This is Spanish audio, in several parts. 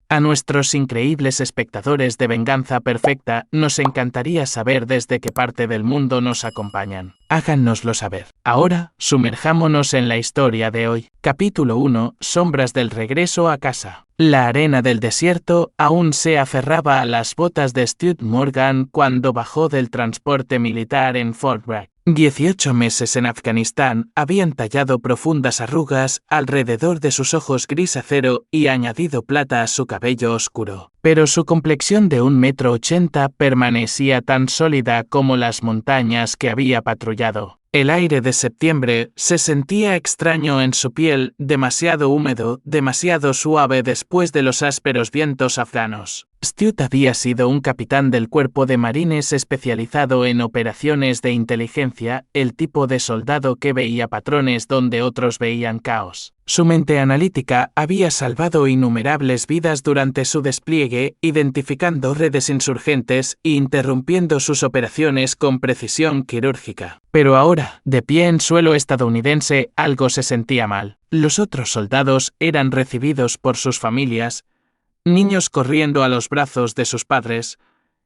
A nuestros increíbles espectadores de Venganza Perfecta, nos encantaría saber desde qué parte del mundo nos acompañan. Háganoslo saber. Ahora, sumerjámonos en la historia de hoy. Capítulo 1. Sombras del regreso a casa. La arena del desierto aún se aferraba a las botas de Stuart Morgan cuando bajó del transporte militar en Fort Bragg. 18 meses en Afganistán habían tallado profundas arrugas alrededor de sus ojos gris acero y añadido plata a su cabello oscuro. Pero su complexión de 1,80 m permanecía tan sólida como las montañas que había patrullado. El aire de septiembre se sentía extraño en su piel, demasiado húmedo, demasiado suave después de los ásperos vientos afganos. Stuart había sido un capitán del cuerpo de marines especializado en operaciones de inteligencia, el tipo de soldado que veía patrones donde otros veían caos. Su mente analítica había salvado innumerables vidas durante su despliegue, identificando redes insurgentes e interrumpiendo sus operaciones con precisión quirúrgica. Pero ahora, de pie en suelo estadounidense, algo se sentía mal. Los otros soldados eran recibidos por sus familias, niños corriendo a los brazos de sus padres,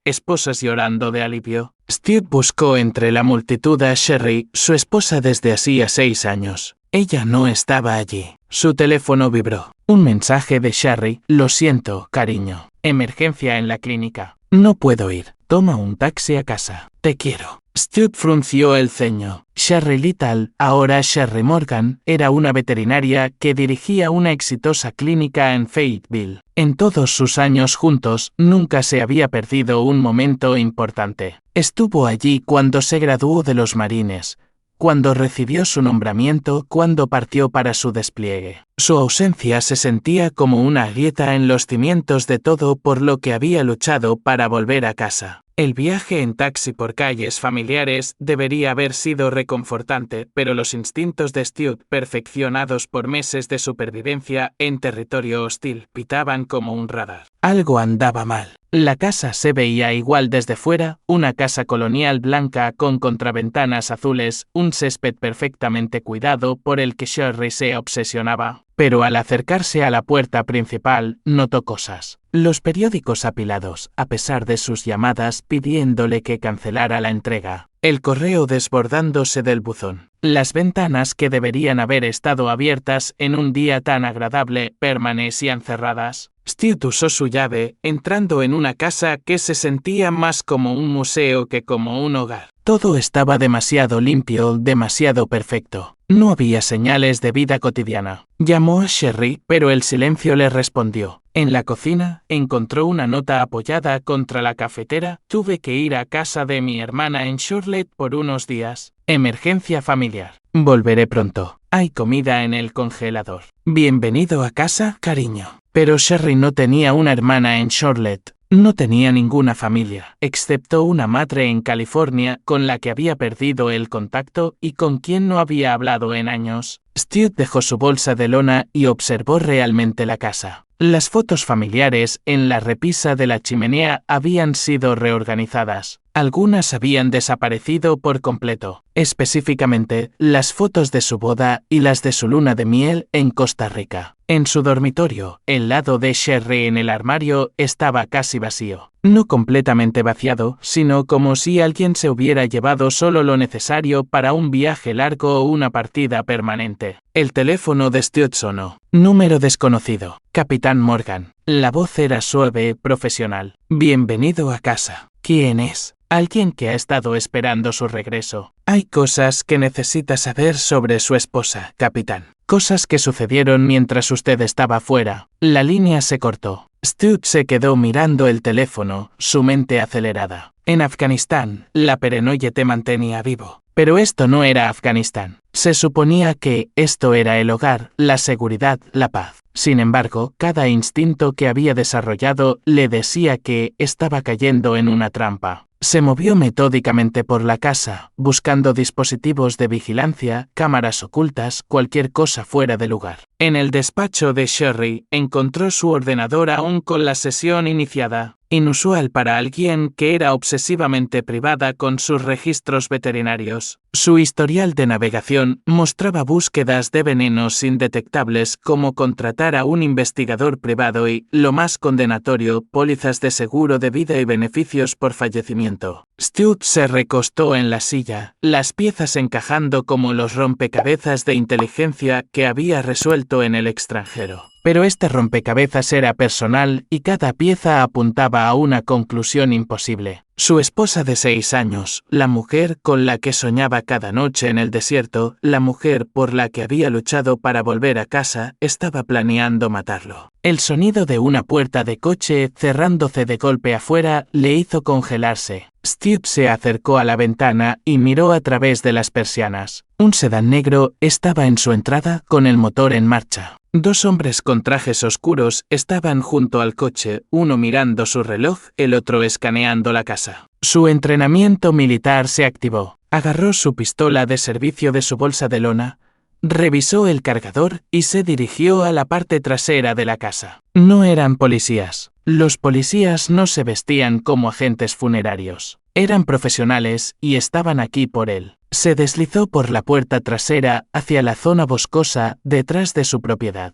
esposas llorando de alivio. Stuart buscó entre la multitud a Sherry, su esposa desde hacía 6 años. Ella no estaba allí. Su teléfono vibró. Un mensaje de Sherry: lo siento, cariño. Emergencia en la clínica. No puedo ir. Toma un taxi a casa. Te quiero. Stuart frunció el ceño. Sherry Little, ahora Sherry Morgan, era una veterinaria que dirigía una exitosa clínica en Fayetteville. En todos sus años juntos, nunca se había perdido un momento importante. Estuvo allí cuando se graduó de los Marines, cuando recibió su nombramiento, cuando partió para su despliegue. Su ausencia se sentía como una grieta en los cimientos de todo por lo que había luchado para volver a casa. El viaje en taxi por calles familiares debería haber sido reconfortante, pero los instintos de Stuart, perfeccionados por meses de supervivencia en territorio hostil, pitaban como un radar. Algo andaba mal. La casa se veía igual desde fuera, una casa colonial blanca con contraventanas azules, un césped perfectamente cuidado por el que Sherry se obsesionaba. Pero al acercarse a la puerta principal, notó cosas. Los periódicos apilados, a pesar de sus llamadas pidiéndole que cancelara la entrega. El correo desbordándose del buzón. Las ventanas que deberían haber estado abiertas en un día tan agradable permanecían cerradas. Stuart usó su llave, entrando en una casa que se sentía más como un museo que como un hogar. Todo estaba demasiado limpio, demasiado perfecto. No había señales de vida cotidiana. Llamó a Sherry, pero el silencio le respondió. En la cocina, encontró una nota apoyada contra la cafetera. Tuve que ir a casa de mi hermana en Charlotte por unos días. Emergencia familiar. Volveré pronto. Hay comida en el congelador. Bienvenido a casa, cariño. Pero Sherry no tenía una hermana en Charlotte. No tenía ninguna familia, excepto una madre en California con la que había perdido el contacto y con quien no había hablado en años. Stuart dejó su bolsa de lona y observó realmente la casa. Las fotos familiares en la repisa de la chimenea habían sido reorganizadas. Algunas habían desaparecido por completo, específicamente las fotos de su boda y las de su luna de miel en Costa Rica. En su dormitorio, el lado de Sherry en el armario estaba casi vacío. No completamente vaciado, sino como si alguien se hubiera llevado solo lo necesario para un viaje largo o una partida permanente. El teléfono de Stuart sonó. Número desconocido. Capitán Morgan. La voz era suave, profesional. Bienvenido a casa. ¿Quién es? Alguien que ha estado esperando su regreso. Hay cosas que necesita saber sobre su esposa, capitán. Cosas que sucedieron mientras usted estaba fuera. La línea se cortó. Stuart se quedó mirando el teléfono, su mente acelerada. En Afganistán, la paranoia te mantenía vivo. Pero esto no era Afganistán. Se suponía que esto era el hogar, la seguridad, la paz. Sin embargo, cada instinto que había desarrollado le decía que estaba cayendo en una trampa. Se movió metódicamente por la casa, buscando dispositivos de vigilancia, cámaras ocultas, cualquier cosa fuera de lugar. En el despacho de Sherry, encontró su ordenador aún con la sesión iniciada. inusual para alguien que era obsesivamente privada con sus registros veterinarios. Su historial de navegación mostraba búsquedas de venenos indetectables como contratar a un investigador privado y, lo más condenatorio, pólizas de seguro de vida y beneficios por fallecimiento. Stuart se recostó en la silla, las piezas encajando como los rompecabezas de inteligencia que había resuelto en el extranjero. Pero este rompecabezas era personal y cada pieza apuntaba a una conclusión imposible. Su esposa de 6 años, la mujer con la que soñaba cada noche en el desierto, la mujer por la que había luchado para volver a casa, estaba planeando matarlo. El sonido de una puerta de coche cerrándose de golpe afuera le hizo congelarse. Steve se acercó a la ventana y miró a través de las persianas. Un sedán negro estaba en su entrada con el motor en marcha. 2 hombres con trajes oscuros estaban junto al coche, uno mirando su reloj, el otro escaneando la casa. Su entrenamiento militar se activó. Agarró su pistola de servicio de su bolsa de lona, revisó el cargador y se dirigió a la parte trasera de la casa. No eran policías. Los policías no se vestían como agentes funerarios. Eran profesionales y estaban aquí por él. Se deslizó por la puerta trasera hacia la zona boscosa detrás de su propiedad,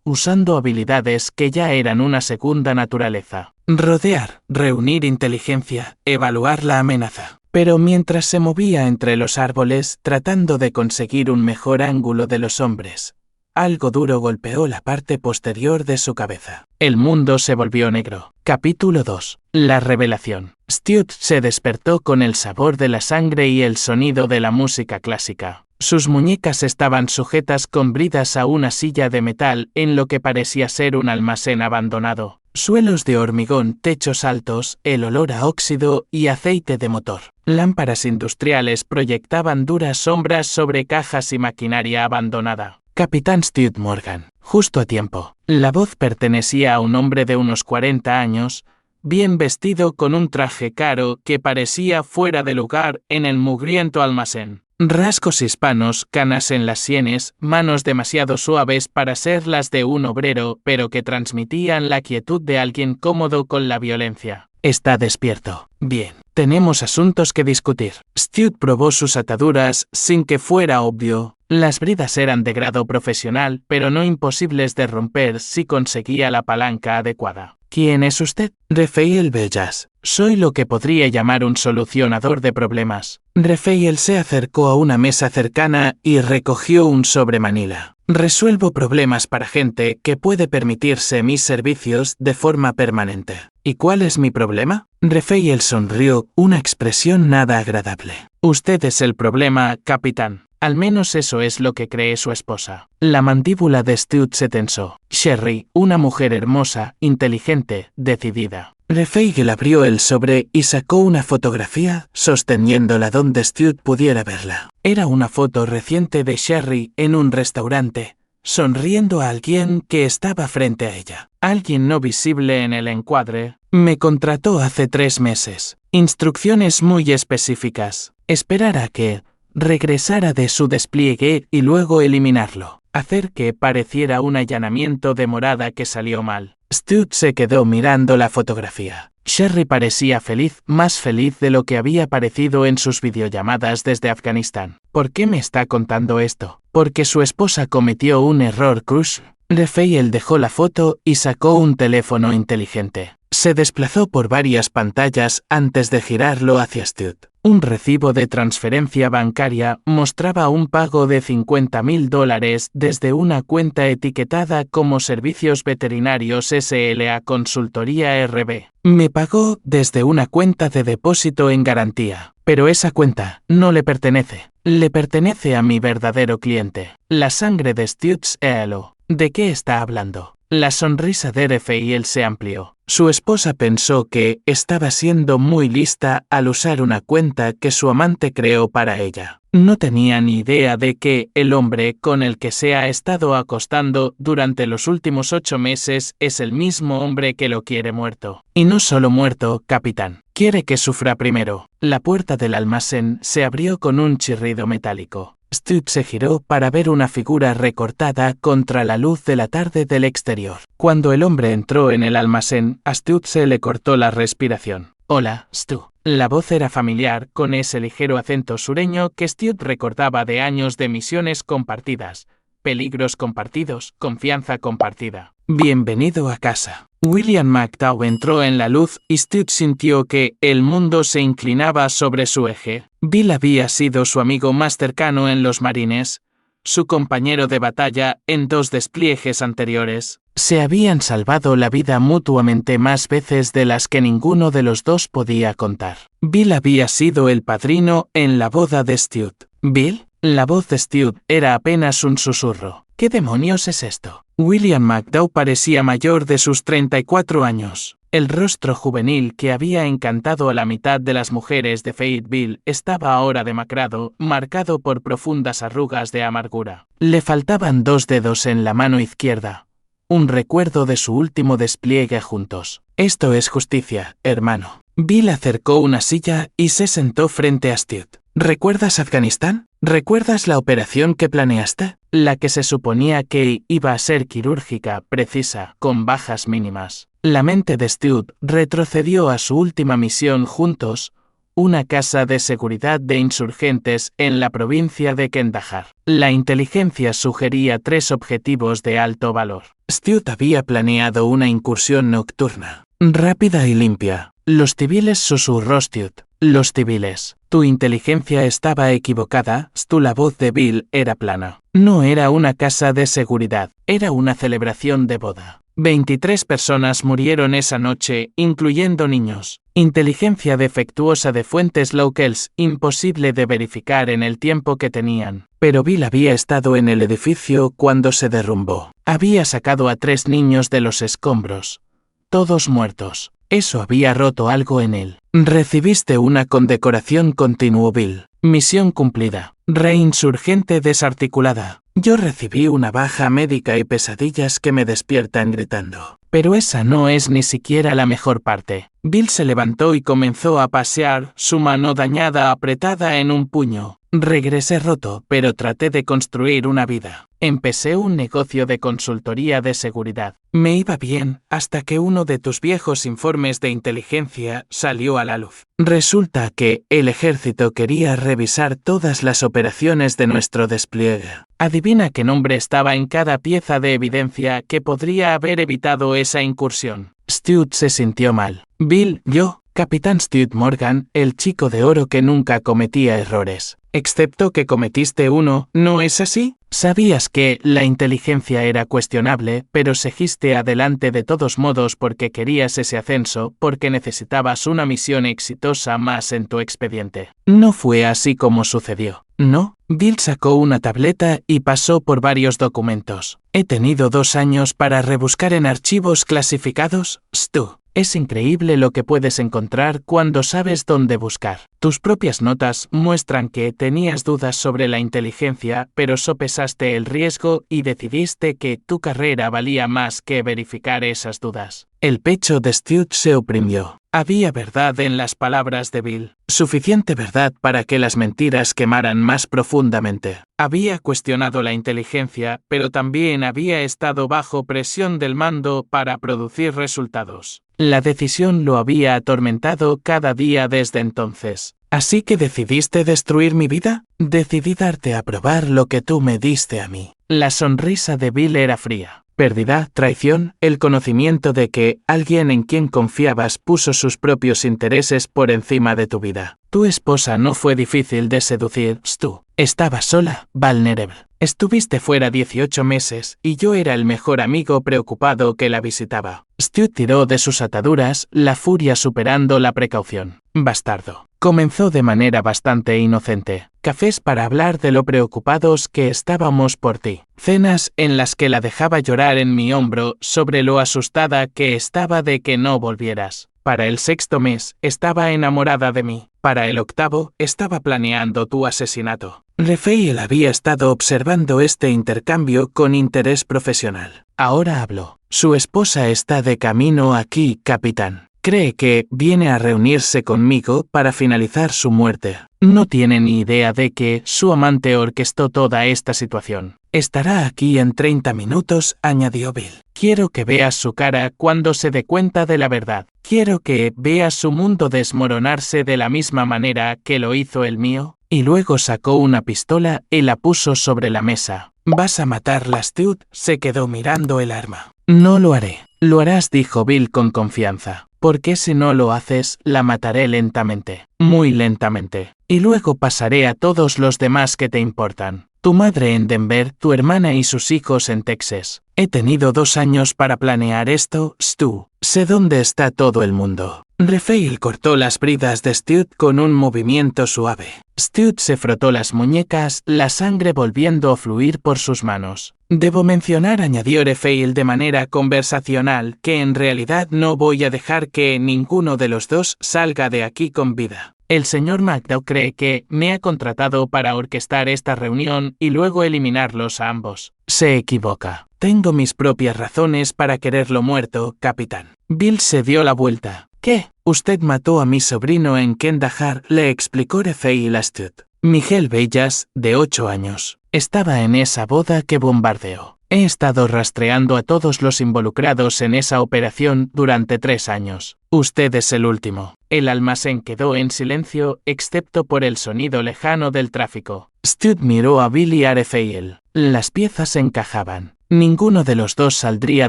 usando habilidades que ya eran una segunda naturaleza. Rodear, reunir inteligencia, evaluar la amenaza. Pero mientras se movía entre los árboles tratando de conseguir un mejor ángulo de los hombres, algo duro golpeó la parte posterior de su cabeza. El mundo se volvió negro. Capítulo 2. La revelación. Stuart se despertó con el sabor de la sangre y el sonido de la música clásica. Sus muñecas estaban sujetas con bridas a una silla de metal en lo que parecía ser un almacén abandonado. Suelos de hormigón, techos altos, el olor a óxido y aceite de motor. Lámparas industriales proyectaban duras sombras sobre cajas y maquinaria abandonada. Capitán Stuart Morgan. Justo a tiempo. La voz pertenecía a un hombre de unos 40 años, bien vestido con un traje caro que parecía fuera de lugar en el mugriento almacén. Rasgos hispanos, canas en las sienes, manos demasiado suaves para ser las de un obrero, pero que transmitían la quietud de alguien cómodo con la violencia. Está despierto. Bien. Tenemos asuntos que discutir. Stuart probó sus ataduras sin que fuera obvio. Las bridas eran de grado profesional, pero no imposibles de romper si conseguía la palanca adecuada. ¿Quién es usted? Raphael Bellas. Soy lo que podría llamar un solucionador de problemas. Raphael se acercó a una mesa cercana y recogió un sobre manila. Resuelvo problemas para gente que puede permitirse mis servicios de forma permanente. ¿Y cuál es mi problema? Raphael sonrió, una expresión nada agradable. Usted es el problema, capitán. Al menos eso es lo que cree su esposa. La mandíbula de Stuart se tensó. Sherry, una mujer hermosa, inteligente, decidida. Raphael abrió el sobre y sacó una fotografía, sosteniéndola donde Stuart pudiera verla. Era una foto reciente de Sherry en un restaurante, sonriendo a alguien que estaba frente a ella. Alguien no visible en el encuadre. Me contrató hace 3 meses. Instrucciones muy específicas. Esperar a que regresara de su despliegue y luego eliminarlo. Hacer que pareciera un allanamiento de morada que salió mal. Stuart se quedó mirando la fotografía. Sherry parecía feliz, más feliz de lo que había parecido en sus videollamadas desde Afganistán. ¿Por qué me está contando esto? Porque su esposa cometió un error crush. Raphael dejó la foto y sacó un teléfono inteligente. Se desplazó por varias pantallas antes de girarlo hacia Stuart. Un recibo de transferencia bancaria mostraba un pago de $50,000 desde una cuenta etiquetada como Servicios Veterinarios S.L.A. Consultoría RB. Me pagó desde una cuenta de depósito en garantía. Pero esa cuenta no le pertenece. Le pertenece a mi verdadero cliente. La sangre de Stuart Ealo. ¿De qué está hablando? La sonrisa de Raphael se amplió. Su esposa pensó que estaba siendo muy lista al usar una cuenta que su amante creó para ella. No tenía ni idea de que el hombre con el que se ha estado acostando durante los últimos 8 meses es el mismo hombre que lo quiere muerto. Y no solo muerto, capitán. Quiere que sufra primero. La puerta del almacén se abrió con un chirrido metálico. Stuart se giró para ver una figura recortada contra la luz de la tarde del exterior. Cuando el hombre entró en el almacén, a Stuart se le cortó la respiración. «Hola, Stu». La voz era familiar, con ese ligero acento sureño que Stuart recordaba de años de misiones compartidas, peligros compartidos, confianza compartida. «Bienvenido a casa». William McDowell entró en la luz y Stuart sintió que el mundo se inclinaba sobre su eje. Bill había sido su amigo más cercano en los Marines, su compañero de batalla en 2 despliegues anteriores. Se habían salvado la vida mutuamente más veces de las que ninguno de los dos podía contar. Bill había sido el padrino en la boda de Stuart. ¿Bill? La voz de Stuart era apenas un susurro. ¿Qué demonios es esto? William McDowell parecía mayor de sus 34 años. El rostro juvenil que había encantado a la mitad de las mujeres de Fayetteville estaba ahora demacrado, marcado por profundas arrugas de amargura. Le faltaban 2 dedos en la mano izquierda. Un recuerdo de su último despliegue juntos. «Esto es justicia, hermano». Bill acercó una silla y se sentó frente a Stuart. ¿Recuerdas Afganistán? ¿Recuerdas la operación que planeaste? La que se suponía que iba a ser quirúrgica, precisa, con bajas mínimas. La mente de Stuart retrocedió a su última misión juntos, una casa de seguridad de insurgentes en la provincia de Kandahar. La inteligencia sugería 3 objetivos de alto valor. Stuart había planeado una incursión nocturna, rápida y limpia. «Los civiles», susurró Stuart. «Los civiles». Tu inteligencia estaba equivocada, Stu. La voz de Bill era plana. No era una casa de seguridad, era una celebración de boda. 23 personas murieron esa noche, incluyendo niños. Inteligencia defectuosa de fuentes locales, imposible de verificar en el tiempo que tenían. Pero Bill había estado en el edificio cuando se derrumbó. Había sacado a 3 niños de los escombros. Todos muertos. Eso había roto algo en él. «Recibiste una condecoración», continuó Bill. «Misión cumplida. Reinsurgente desarticulada. Yo recibí una baja médica y pesadillas que me despiertan gritando. Pero esa no es ni siquiera la mejor parte». Bill se levantó y comenzó a pasear, su mano dañada apretada en un puño. «Regresé roto, pero traté de construir una vida. Empecé un negocio de consultoría de seguridad. Me iba bien, hasta que uno de tus viejos informes de inteligencia salió a la luz. Resulta que el ejército quería revisar todas las operaciones de nuestro despliegue. Adivina qué nombre estaba en cada pieza de evidencia que podría haber evitado esa incursión». Stuart se sintió mal. «Bill, yo, Capitán Stuart Morgan, el chico de oro que nunca cometía errores. Excepto que cometiste uno, ¿no es así? Sabías que la inteligencia era cuestionable, pero seguiste adelante de todos modos porque querías ese ascenso, porque necesitabas una misión exitosa más en tu expediente. No fue así como sucedió, ¿no?» Bill sacó una tableta y pasó por varios documentos. «He tenido 2 años para rebuscar en archivos clasificados, Stu. Es increíble lo que puedes encontrar cuando sabes dónde buscar. Tus propias notas muestran que tenías dudas sobre la inteligencia, pero sopesaste el riesgo y decidiste que tu carrera valía más que verificar esas dudas». El pecho de Stuart se oprimió. Había verdad en las palabras de Bill. Suficiente verdad para que las mentiras quemaran más profundamente. Había cuestionado la inteligencia, pero también había estado bajo presión del mando para producir resultados. La decisión lo había atormentado cada día desde entonces. «¿Así que decidiste destruir mi vida? Decidí darte a probar lo que tú me diste a mí». La sonrisa de Bill era fría. Pérdida, traición, el conocimiento de que alguien en quien confiabas puso sus propios intereses por encima de tu vida. Tu esposa no fue difícil de seducir, Stu. Estaba sola, vulnerable. Estuviste fuera 18 meses y yo era el mejor amigo preocupado que la visitaba. Stu tiró de sus ataduras, la furia superando la precaución. «Bastardo». Comenzó de manera bastante inocente. Cafés para hablar de lo preocupados que estábamos por ti. Cenas en las que la dejaba llorar en mi hombro sobre lo asustada que estaba de que no volvieras. Para el 6º mes, estaba enamorada de mí. Para el 8º, estaba planeando tu asesinato. Raphael había estado observando este intercambio con interés profesional. Ahora habló. «Su esposa está de camino aquí, capitán». Cree que viene a reunirse conmigo para finalizar su muerte. No tiene ni idea de que su amante orquestó toda esta situación. Estará aquí en 30 minutos, añadió Bill. Quiero que veas su cara cuando se dé cuenta de la verdad. Quiero que veas su mundo desmoronarse de la misma manera que lo hizo el mío. Y luego sacó una pistola y la puso sobre la mesa. ¿Vas a matarla, Stuart? Se quedó mirando el arma. No lo haré. Lo harás, dijo Bill con confianza. Porque si no lo haces, la mataré lentamente. Muy lentamente. Y luego pasaré a todos los demás que te importan. Tu madre en Denver, tu hermana y sus hijos en Texas. He tenido 2 años para planear esto, Stu. Sé dónde está todo el mundo. Raphael cortó las bridas de Stuart con un movimiento suave. Stuart se frotó las muñecas, la sangre volviendo a fluir por sus manos. Debo mencionar, añadió Raphael de manera conversacional, que en realidad no voy a dejar que ninguno de los dos salga de aquí con vida. El señor McDowell cree que me ha contratado para orquestar esta reunión y luego eliminarlos a ambos. Se equivoca. Tengo mis propias razones para quererlo muerto, capitán. Bill se dio la vuelta. ¿Qué? Usted mató a mi sobrino en Kandahar, le explicó Raphael a Stuart. Miguel Bellas, de 8 años, estaba en esa boda que bombardeó. He estado rastreando a todos los involucrados en esa operación durante 3 años. Usted es el último. El almacén quedó en silencio, excepto por el sonido lejano del tráfico. Stuart miró a Bill y a Raphael. Las piezas encajaban. Ninguno de los dos saldría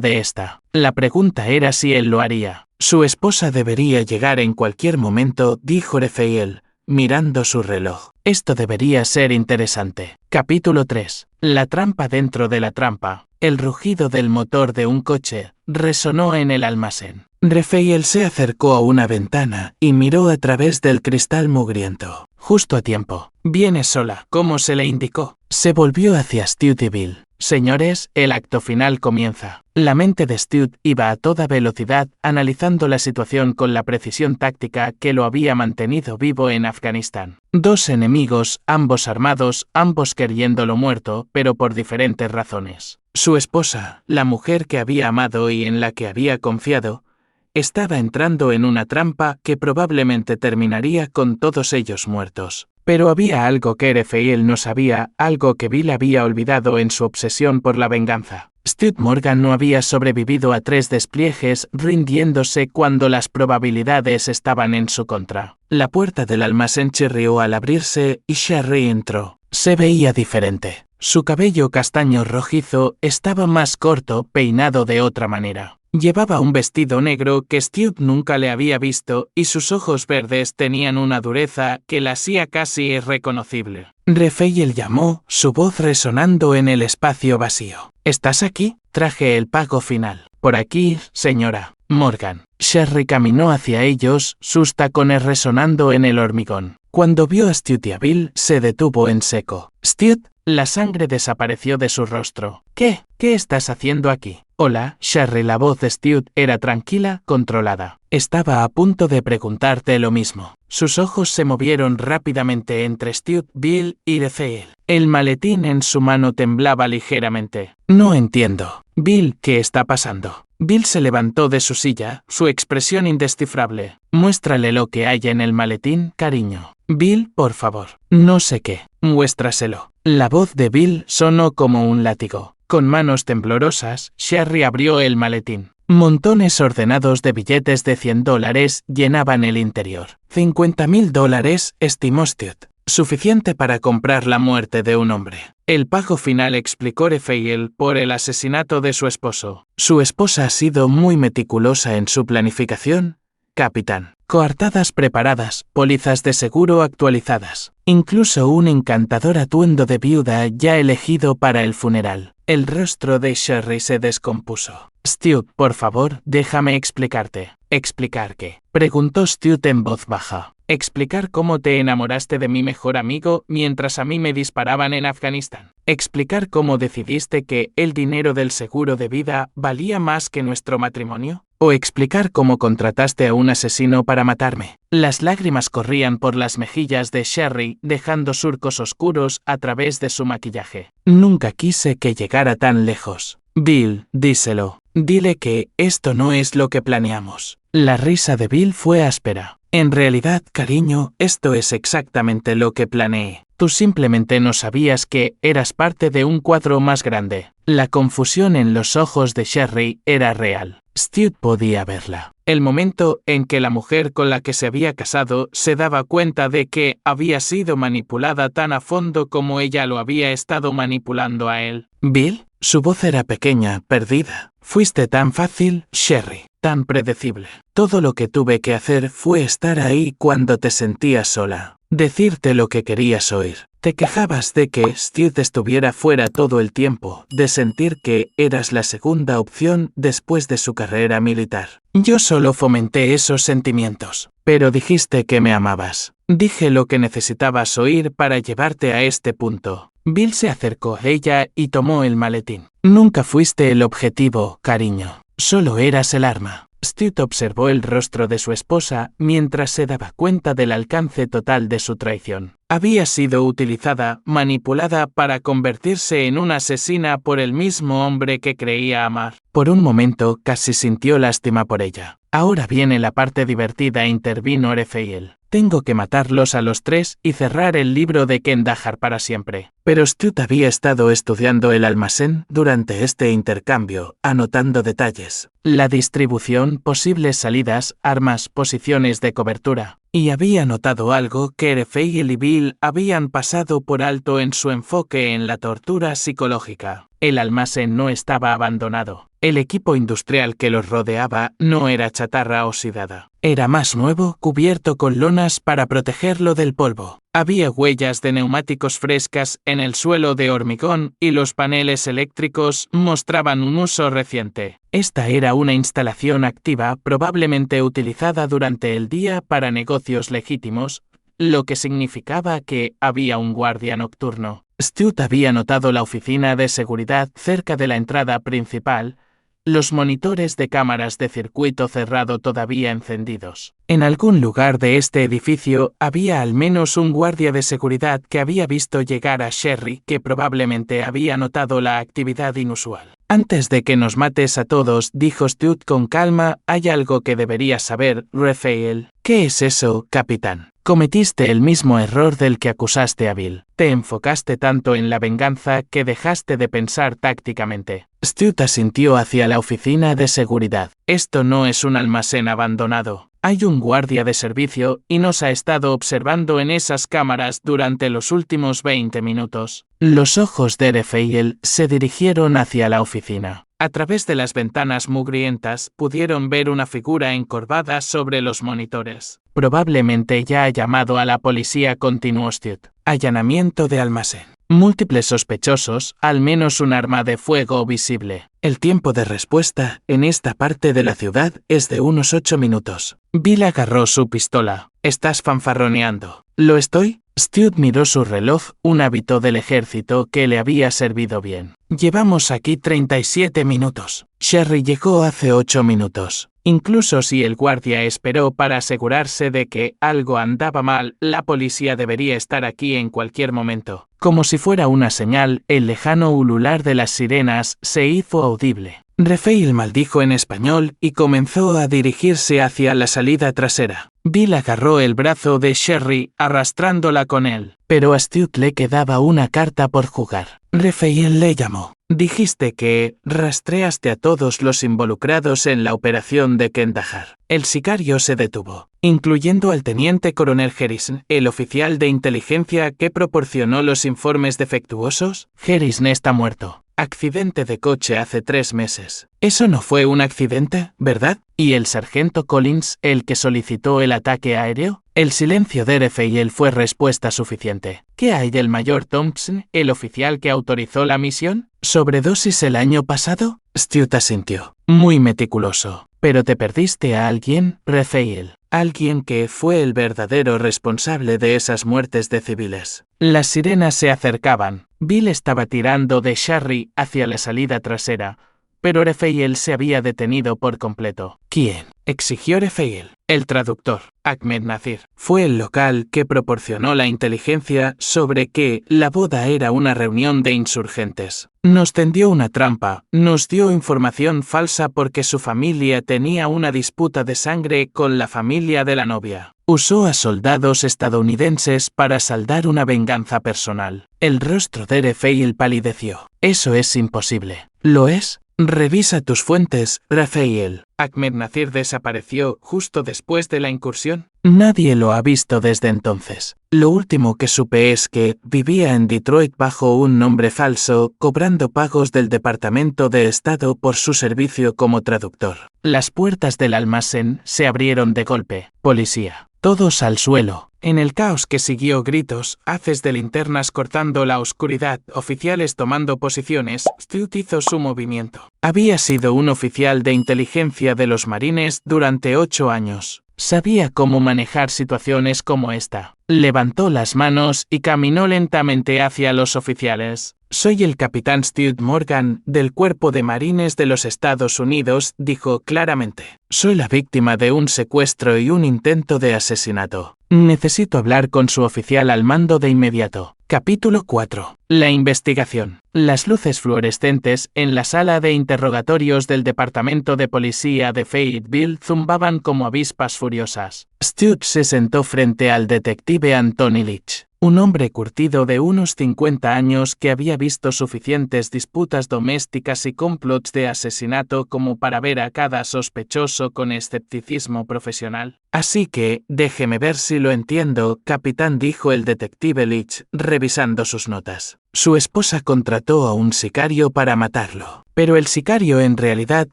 de esta. La pregunta era si él lo haría. Su esposa debería llegar en cualquier momento, dijo Raphael, mirando su reloj. Esto debería ser interesante. Capítulo 3. La trampa dentro de la trampa. El rugido del motor de un coche resonó en el almacén. Raphael se acercó a una ventana y miró a través del cristal mugriento. Justo a tiempo. Viene sola, como se le indicó. Se volvió hacia Stuart y Bill. Señores, el acto final comienza. La mente de Stuart iba a toda velocidad, analizando la situación con la precisión táctica que lo había mantenido vivo en Afganistán. 2 enemigos, ambos armados, ambos queriéndolo muerto, pero por diferentes razones. Su esposa, la mujer que había amado y en la que había confiado, estaba entrando en una trampa que probablemente terminaría con todos ellos muertos. Pero había algo que Raphael no sabía, algo que Bill había olvidado en su obsesión por la venganza. Stuart Morgan no había sobrevivido a 3 despliegues, rindiéndose cuando las probabilidades estaban en su contra. La puerta del almacén chirrió al abrirse y Sherry entró. Se veía diferente. Su cabello castaño rojizo estaba más corto, peinado de otra manera. Llevaba un vestido negro que Stuart nunca le había visto y sus ojos verdes tenían una dureza que la hacía casi irreconocible. Raphael llamó, su voz resonando en el espacio vacío. ¿Estás aquí? Traje el pago final. Por aquí, señora Morgan. Sherry caminó hacia ellos, sus tacones resonando en el hormigón. Cuando vio a Stuart y a Bill, se detuvo en seco. Stuart, la sangre desapareció de su rostro. ¿Qué? ¿Qué estás haciendo aquí? Hola, Sherry. La voz de Stuart era tranquila, controlada. Estaba a punto de preguntarte lo mismo. Sus ojos se movieron rápidamente entre Stuart, Bill y Raphael. El maletín en su mano temblaba ligeramente. No entiendo. Bill, ¿qué está pasando? Bill se levantó de su silla, su expresión indescifrable. Muéstrale lo que hay en el maletín, cariño. Bill, por favor. No sé qué. Muéstraselo. La voz de Bill sonó como un látigo. Con manos temblorosas, Sherry abrió el maletín. Montones ordenados de billetes de $100 llenaban el interior. $50,000, estimó Stuart. Suficiente para comprar la muerte de un hombre. El pago final, explicó Raphael, por el asesinato de su esposo. Su esposa ha sido muy meticulosa en su planificación, capitán. Coartadas preparadas, pólizas de seguro actualizadas. Incluso un encantador atuendo de viuda ya elegido para el funeral. El rostro de Sherry se descompuso. Stuart, por favor, déjame explicarte. ¿Explicar qué? Preguntó Stuart en voz baja. Explicar cómo te enamoraste de mi mejor amigo mientras a mí me disparaban en Afganistán. Explicar cómo decidiste que el dinero del seguro de vida valía más que nuestro matrimonio. O explicar cómo contrataste a un asesino para matarme. Las lágrimas corrían por las mejillas de Sherry, dejando surcos oscuros a través de su maquillaje. Nunca quise que llegara tan lejos. Bill, díselo. Dile que esto no es lo que planeamos. La risa de Bill fue áspera. En realidad, cariño, esto es exactamente lo que planeé. Tú simplemente no sabías que eras parte de un cuadro más grande. La confusión en los ojos de Sherry era real. Stu podía verla. El momento en que la mujer con la que se había casado se daba cuenta de que había sido manipulada tan a fondo como ella lo había estado manipulando a él. ¿Bill? Su voz era pequeña, perdida. Fuiste tan fácil, Sherry, tan predecible. Todo lo que tuve que hacer fue estar ahí cuando te sentías sola. Decirte lo que querías oír. Te quejabas de que Stu estuviera fuera todo el tiempo, de sentir que eras la segunda opción después de su carrera militar. Yo solo fomenté esos sentimientos. Pero dijiste que me amabas. Dije lo que necesitabas oír para llevarte a este punto. Bill se acercó a ella y tomó el maletín. Nunca fuiste el objetivo, cariño. Solo eras el arma. Stu observó el rostro de su esposa mientras se daba cuenta del alcance total de su traición. Había sido utilizada, manipulada para convertirse en una asesina por el mismo hombre que creía amar. Por un momento casi sintió lástima por ella. Ahora viene la parte divertida, intervino Raphael. Tengo que matarlos a los tres y cerrar el libro de Kandahar para siempre. Pero Stu había estado estudiando el almacén durante este intercambio, anotando detalles. La distribución, posibles salidas, armas, posiciones de cobertura. Y había notado algo que Raphael y Bill habían pasado por alto en su enfoque en la tortura psicológica. El almacén no estaba abandonado. El equipo industrial que los rodeaba no era chatarra oxidada. Era más nuevo, cubierto con lonas para protegerlo del polvo. Había huellas de neumáticos frescas en el suelo de hormigón y los paneles eléctricos mostraban un uso reciente. Esta era una instalación activa, probablemente utilizada durante el día para negocios legítimos, lo que significaba que había un guardia nocturno. Stu había notado la oficina de seguridad cerca de la entrada principal, los monitores de cámaras de circuito cerrado todavía encendidos. En algún lugar de este edificio había al menos un guardia de seguridad que había visto llegar a Sherry, que probablemente había notado la actividad inusual. Antes de que nos mates a todos, dijo Stu con calma, hay algo que deberías saber, Raphael. ¿Qué es eso, capitán? Cometiste el mismo error del que acusaste a Bill. Te enfocaste tanto en la venganza que dejaste de pensar tácticamente. Stu asintió hacia la oficina de seguridad. Esto no es un almacén abandonado. Hay un guardia de servicio y nos ha estado observando en esas cámaras durante los últimos 20 minutos. Los ojos de Raphael se dirigieron hacia la oficina. A través de las ventanas mugrientas pudieron ver una figura encorvada sobre los monitores. Probablemente ya ha llamado a la policía, continuó Stu. Allanamiento de almacén. Múltiples sospechosos, al menos un arma de fuego visible. El tiempo de respuesta en esta parte de la ciudad es de unos 8 minutos. Bill agarró su pistola. ¿Estás fanfarroneando? ¿Lo estoy? Stu miró su reloj, un hábito del ejército que le había servido bien. Llevamos aquí 37 minutos. Sherry llegó hace 8 minutos. Incluso si el guardia esperó para asegurarse de que algo andaba mal, la policía debería estar aquí en cualquier momento. Como si fuera una señal, el lejano ulular de las sirenas se hizo audible. Raphael maldijo en español y comenzó a dirigirse hacia la salida trasera. Bill agarró el brazo de Sherry, arrastrándola con él. Pero a Stu le quedaba una carta por jugar. Raphael le llamó. Dijiste que rastreaste a todos los involucrados en la operación de Kandahar. El sicario se detuvo, incluyendo al teniente coronel Harrison, el oficial de inteligencia que proporcionó los informes defectuosos. Harrison está muerto. Accidente de coche hace 3 meses. Eso no fue un accidente, ¿verdad? ¿Y el sargento Collins, el que solicitó el ataque aéreo? El silencio de Raphael fue respuesta suficiente. ¿Qué hay del mayor Thompson, el oficial que autorizó la misión? ¿Sobredosis el año pasado? Stu asintió. Muy meticuloso. Pero te perdiste a alguien, Raphael. Alguien que fue el verdadero responsable de esas muertes de civiles. Las sirenas se acercaban. Bill estaba tirando de Sherry hacia la salida trasera, pero Raphael se había detenido por completo. ¿Quién? Exigió Raphael. El traductor, Ahmed Nazir, fue el local que proporcionó la inteligencia sobre que la boda era una reunión de insurgentes. Nos tendió una trampa, nos dio información falsa porque su familia tenía una disputa de sangre con la familia de la novia. Usó a soldados estadounidenses para saldar una venganza personal. El rostro de Raphael palideció. Eso es imposible. ¿Lo es? Revisa tus fuentes, Raphael. ¿Ahmed Nasir desapareció justo después de la incursión? Nadie lo ha visto desde entonces. Lo último que supe es que vivía en Detroit bajo un nombre falso, cobrando pagos del Departamento de Estado por su servicio como traductor. Las puertas del almacén se abrieron de golpe. Policía. Todos al suelo. En el caos que siguió, gritos, haces de linternas cortando la oscuridad, oficiales tomando posiciones. Stuart hizo su movimiento. Había sido un oficial de inteligencia de los marines durante 8 años. Sabía cómo manejar situaciones como esta. Levantó las manos y caminó lentamente hacia los oficiales. Soy el capitán Stuart Morgan, del Cuerpo de Marines de los Estados Unidos, dijo claramente. Soy la víctima de un secuestro y un intento de asesinato. Necesito hablar con su oficial al mando de inmediato. Capítulo 4. La investigación. Las luces fluorescentes en la sala de interrogatorios del Departamento de Policía de Fayetteville zumbaban como avispas furiosas. Stuart se sentó frente al detective Anthony Leach, un hombre curtido de unos 50 años que había visto suficientes disputas domésticas y complots de asesinato como para ver a cada sospechoso con escepticismo profesional. Así que, déjeme ver si lo entiendo, capitán, dijo el detective Leach, revisando sus notas. Su esposa contrató a un sicario para matarlo, pero el sicario en realidad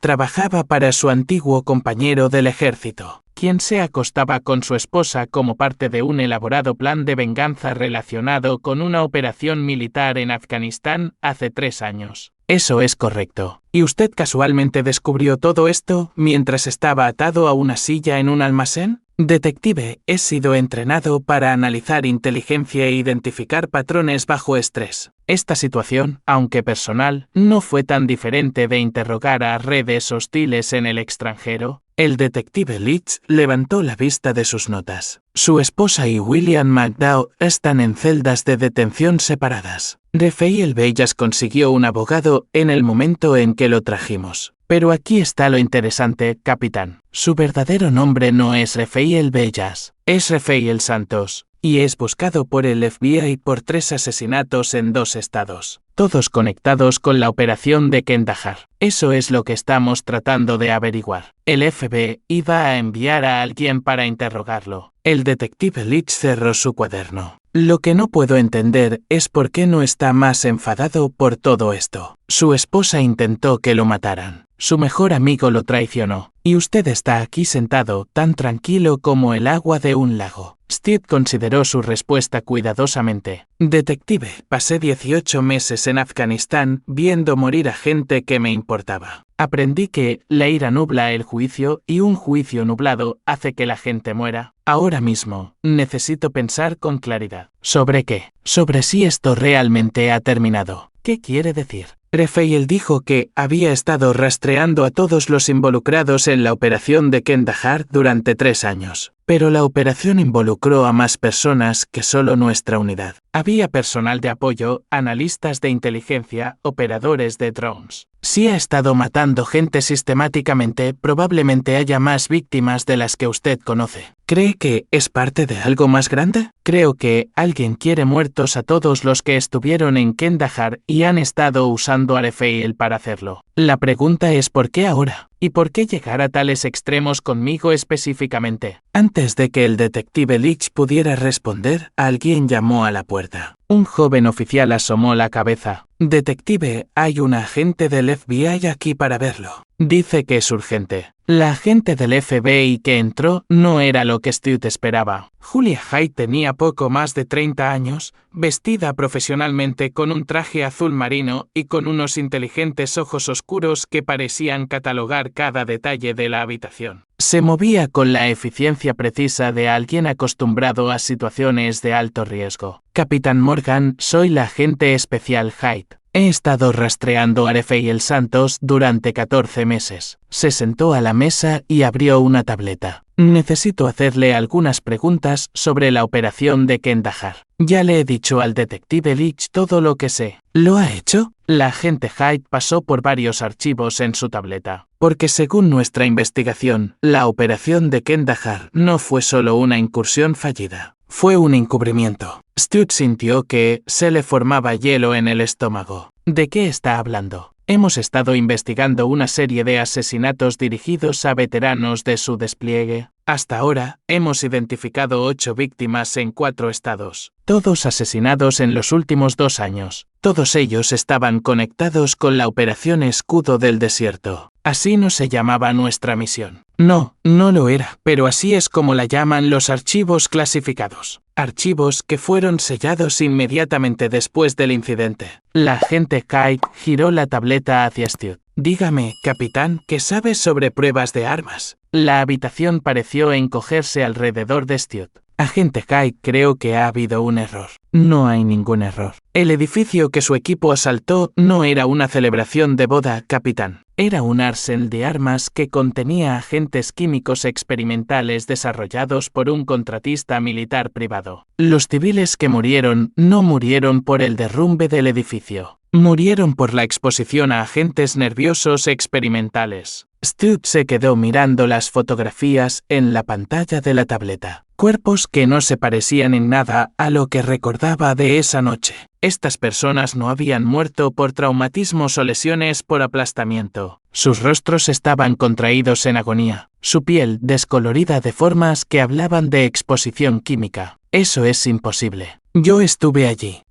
trabajaba para su antiguo compañero del ejército, quien se acostaba con su esposa como parte de un elaborado plan de venganza relacionado con una operación militar en Afganistán hace 3 años. Eso es correcto. ¿Y usted casualmente descubrió todo esto mientras estaba atado a una silla en un almacén? Detective, he sido entrenado para analizar inteligencia e identificar patrones bajo estrés. Esta situación, aunque personal, no fue tan diferente de interrogar a redes hostiles en el extranjero. El detective Leach levantó la vista de sus notas. Su esposa y William McDowell están en celdas de detención separadas. Raphael Bellas consiguió un abogado en el momento en que lo trajimos. Pero aquí está lo interesante, capitán. Su verdadero nombre no es Raphael Bellas, es Raphael Santos, y es buscado por el FBI por 3 asesinatos en 2 estados, todos conectados con la operación de Kandahar. Eso es lo que estamos tratando de averiguar. El FBI iba a enviar a alguien para interrogarlo. El detective Leach cerró su cuaderno. Lo que no puedo entender es por qué no está más enfadado por todo esto. Su esposa intentó que lo mataran. Su mejor amigo lo traicionó. Y usted está aquí sentado, tan tranquilo como el agua de un lago. Steve consideró su respuesta cuidadosamente. Detective, pasé 18 meses en Afganistán viendo morir a gente que me importaba. Aprendí que la ira nubla el juicio y un juicio nublado hace que la gente muera. Ahora mismo, necesito pensar con claridad. ¿Sobre qué? Sobre si esto realmente ha terminado. ¿Qué quiere decir? Raphael dijo que había estado rastreando a todos los involucrados en la operación de Kandahar durante 3 años. Pero la operación involucró a más personas que solo nuestra unidad. Había personal de apoyo, analistas de inteligencia, operadores de drones. Si ha estado matando gente sistemáticamente, probablemente haya más víctimas de las que usted conoce. ¿Cree que es parte de algo más grande? Creo que alguien quiere muertos a todos los que estuvieron en Kandahar y han estado usando a Raphael para hacerlo. La pregunta es ¿por qué ahora? ¿Y por qué llegar a tales extremos conmigo específicamente? Antes de que el detective Leach pudiera responder, alguien llamó a la puerta. Un joven oficial asomó la cabeza. Detective, hay un agente del FBI aquí para verlo. Dice que es urgente. La agente del FBI que entró no era lo que Stuart esperaba. Julia Hyde tenía poco más de 30 años, vestida profesionalmente con un traje azul marino y con unos inteligentes ojos oscuros que parecían catalogar cada detalle de la habitación. Se movía con la eficiencia precisa de alguien acostumbrado a situaciones de alto riesgo. Capitán Morgan, soy la agente especial Hyde. He estado rastreando a Raphael Santos durante 14 meses. Se sentó a la mesa y abrió una tableta. Necesito hacerle algunas preguntas sobre la operación de Kandahar. Ya le he dicho al detective Leach todo lo que sé. ¿Lo ha hecho? La agente Hyde pasó por varios archivos en su tableta. Porque según nuestra investigación, la operación de Kandahar no fue solo una incursión fallida. Fue un encubrimiento. Stu sintió que se le formaba hielo en el estómago. ¿De qué está hablando? Hemos estado investigando una serie de asesinatos dirigidos a veteranos de su despliegue. Hasta ahora, hemos identificado 8 víctimas en 4 estados. Todos asesinados en los últimos 2 años. Todos ellos estaban conectados con la Operación Escudo del Desierto. Así no se llamaba nuestra misión. No, no lo era, pero así es como la llaman los archivos clasificados. Archivos que fueron sellados inmediatamente después del incidente. La agente Kite giró la tableta hacia Stu. Dígame, capitán, ¿qué sabes sobre pruebas de armas? La habitación pareció encogerse alrededor de Stu. Agente Kite, creo que ha habido un error. No hay ningún error. El edificio que su equipo asaltó no era una celebración de boda, capitán. Era un arsenal de armas que contenía agentes químicos experimentales desarrollados por un contratista militar privado. Los civiles que murieron no murieron por el derrumbe del edificio. Murieron por la exposición a agentes nerviosos experimentales. Stu se quedó mirando las fotografías en la pantalla de la tableta. Cuerpos que no se parecían en nada a lo que recordaba de esa noche. Estas personas no habían muerto por traumatismos o lesiones por aplastamiento. Sus rostros estaban contraídos en agonía, su piel descolorida de formas que hablaban de exposición química. Eso es imposible. Yo estuve allí.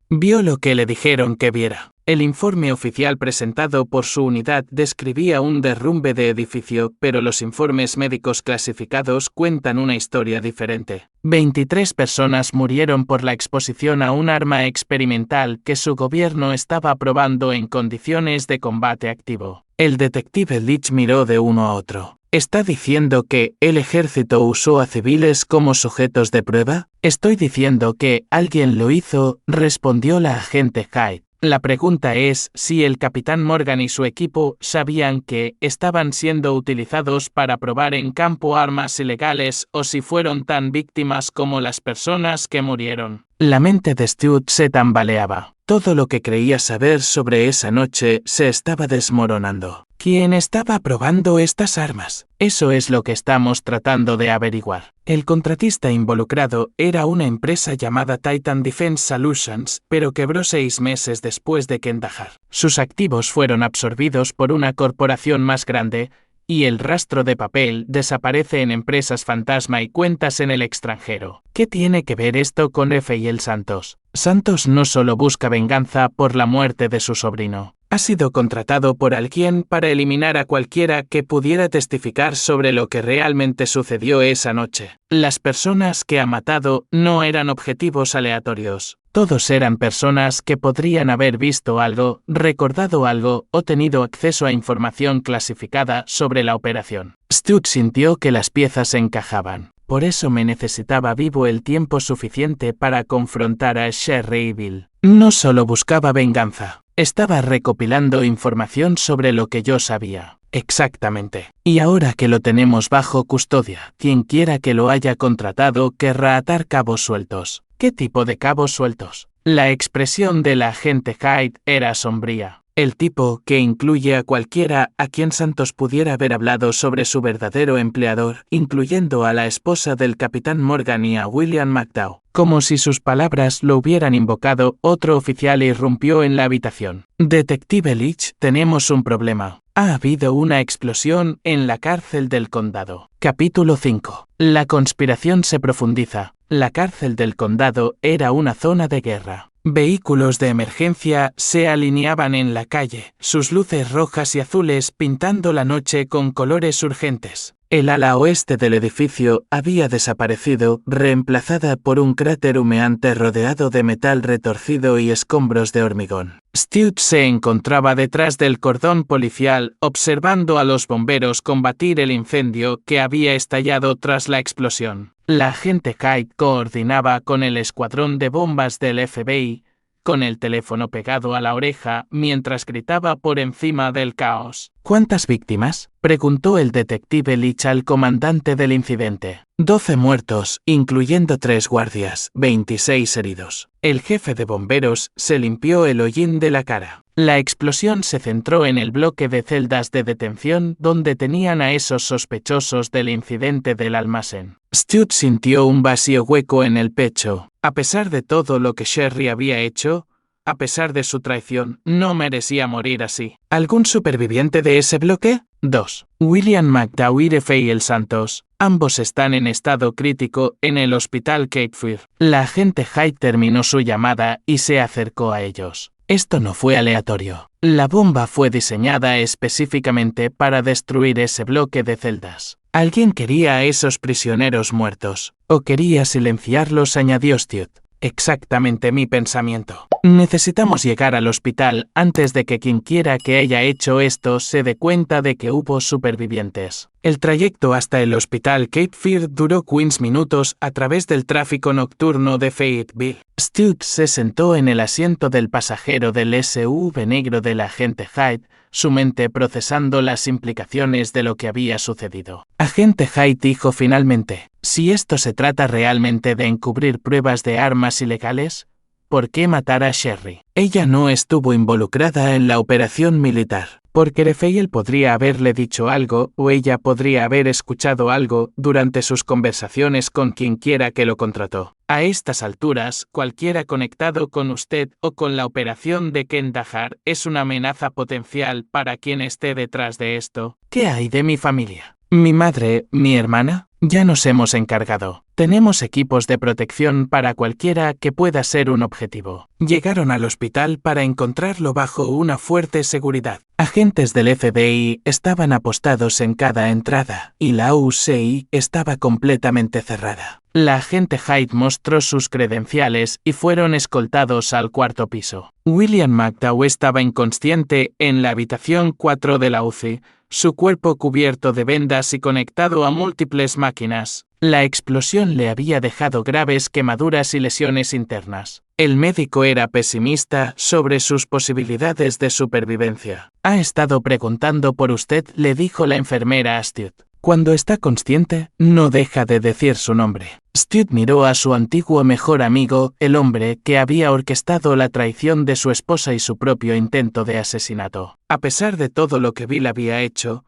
Vio lo que le dijeron que viera. El informe oficial presentado por su unidad describía un derrumbe de edificio, pero los informes médicos clasificados cuentan una historia diferente. 23 personas murieron por la exposición a un arma experimental que su gobierno estaba probando en condiciones de combate activo. El detective Leach miró de uno a otro. ¿Está diciendo que el ejército usó a civiles como sujetos de prueba? Estoy diciendo que alguien lo hizo, respondió la agente Hyde. La pregunta es si el capitán Morgan y su equipo sabían que estaban siendo utilizados para probar en campo armas ilegales o si fueron tan víctimas como las personas que murieron. La mente de Stu se tambaleaba. Todo lo que creía saber sobre esa noche se estaba desmoronando. ¿Quién estaba probando estas armas? Eso es lo que estamos tratando de averiguar. El contratista involucrado era una empresa llamada Titan Defense Solutions, pero quebró 6 meses después de Kandahar. Sus activos fueron absorbidos por una corporación más grande, y el rastro de papel desaparece en empresas fantasma y cuentas en el extranjero. ¿Qué tiene que ver esto con Rafael Santos? Santos no solo busca venganza por la muerte de su sobrino. Ha sido contratado por alguien para eliminar a cualquiera que pudiera testificar sobre lo que realmente sucedió esa noche. Las personas que ha matado no eran objetivos aleatorios. Todos eran personas que podrían haber visto algo, recordado algo o tenido acceso a información clasificada sobre la operación. Stu sintió que las piezas encajaban. Por eso me necesitaba vivo el tiempo suficiente para confrontar a Sherry Bill. No solo buscaba venganza. Estaba recopilando información sobre lo que yo sabía. Exactamente. Y ahora que lo tenemos bajo custodia, quien quiera que lo haya contratado querrá atar cabos sueltos. ¿Qué tipo de cabos sueltos? La expresión de la agente Hyde era sombría. El tipo que incluye a cualquiera a quien Santos pudiera haber hablado sobre su verdadero empleador, incluyendo a la esposa del capitán Morgan y a William McDowell. Como si sus palabras lo hubieran invocado, otro oficial irrumpió en la habitación. Detective Leach, tenemos un problema. Ha habido una explosión en la cárcel del condado. Capítulo 5. La conspiración se profundiza. La cárcel del condado era una zona de guerra. Vehículos de emergencia se alineaban en la calle, sus luces rojas y azules pintando la noche con colores urgentes. El ala oeste del edificio había desaparecido, reemplazada por un cráter humeante rodeado de metal retorcido y escombros de hormigón. Stu se encontraba detrás del cordón policial, observando a los bomberos combatir el incendio que había estallado tras la explosión. La agente Hyde coordinaba con el escuadrón de bombas del FBI, con el teléfono pegado a la oreja mientras gritaba por encima del caos. ¿Cuántas víctimas?, preguntó el detective Leach al comandante del incidente. 12 muertos, incluyendo 3 guardias, 26 heridos. El jefe de bomberos se limpió el hollín de la cara. La explosión se centró en el bloque de celdas de detención donde tenían a esos sospechosos del incidente del almacén. Stuart sintió un vacío hueco en el pecho. A pesar de todo lo que Sherry había hecho, a pesar de su traición, no merecía morir así. ¿Algún superviviente de ese bloque? 2. William McDowell y Rafael Santos. Ambos están en estado crítico en el hospital Cape Fear. La agente Hyde terminó su llamada y se acercó a ellos. Esto no fue aleatorio. La bomba fue diseñada específicamente para destruir ese bloque de celdas. Alguien quería a esos prisioneros muertos. O quería silenciarlos, añadió Stuart. Exactamente mi pensamiento. Necesitamos llegar al hospital antes de que quien quiera que haya hecho esto se dé cuenta de que hubo supervivientes. El trayecto hasta el hospital Cape Fear duró 15 minutos a través del tráfico nocturno de Fayetteville. Stuart se sentó en el asiento del pasajero del SUV negro del agente Hyde, su mente procesando las implicaciones de lo que había sucedido. Agente Hyde dijo finalmente, si esto se trata realmente de encubrir pruebas de armas ilegales, ¿por qué matar a Sherry? Ella no estuvo involucrada en la operación militar. Porque Rafael podría haberle dicho algo o ella podría haber escuchado algo durante sus conversaciones con quien quiera que lo contrató. A estas alturas, cualquiera conectado con usted o con la operación de Kandahar es una amenaza potencial para quien esté detrás de esto. ¿Qué hay de mi familia? ¿Mi madre, mi hermana? Ya nos hemos encargado. Tenemos equipos de protección para cualquiera que pueda ser un objetivo. Llegaron al hospital para encontrarlo bajo una fuerte seguridad. Agentes del FBI estaban apostados en cada entrada, y la UCI estaba completamente cerrada. La agente Hyde mostró sus credenciales y fueron escoltados al cuarto piso. William McDowell estaba inconsciente en la habitación 4 de la UCI, su cuerpo cubierto de vendas y conectado a múltiples máquinas. La explosión le había dejado graves quemaduras y lesiones internas. El médico era pesimista sobre sus posibilidades de supervivencia. Ha estado preguntando por usted, le dijo la enfermera a Stuart. Cuando está consciente, no deja de decir su nombre. Stuart miró a su antiguo mejor amigo, el hombre que había orquestado la traición de su esposa y su propio intento de asesinato. A pesar de todo lo que Bill había hecho,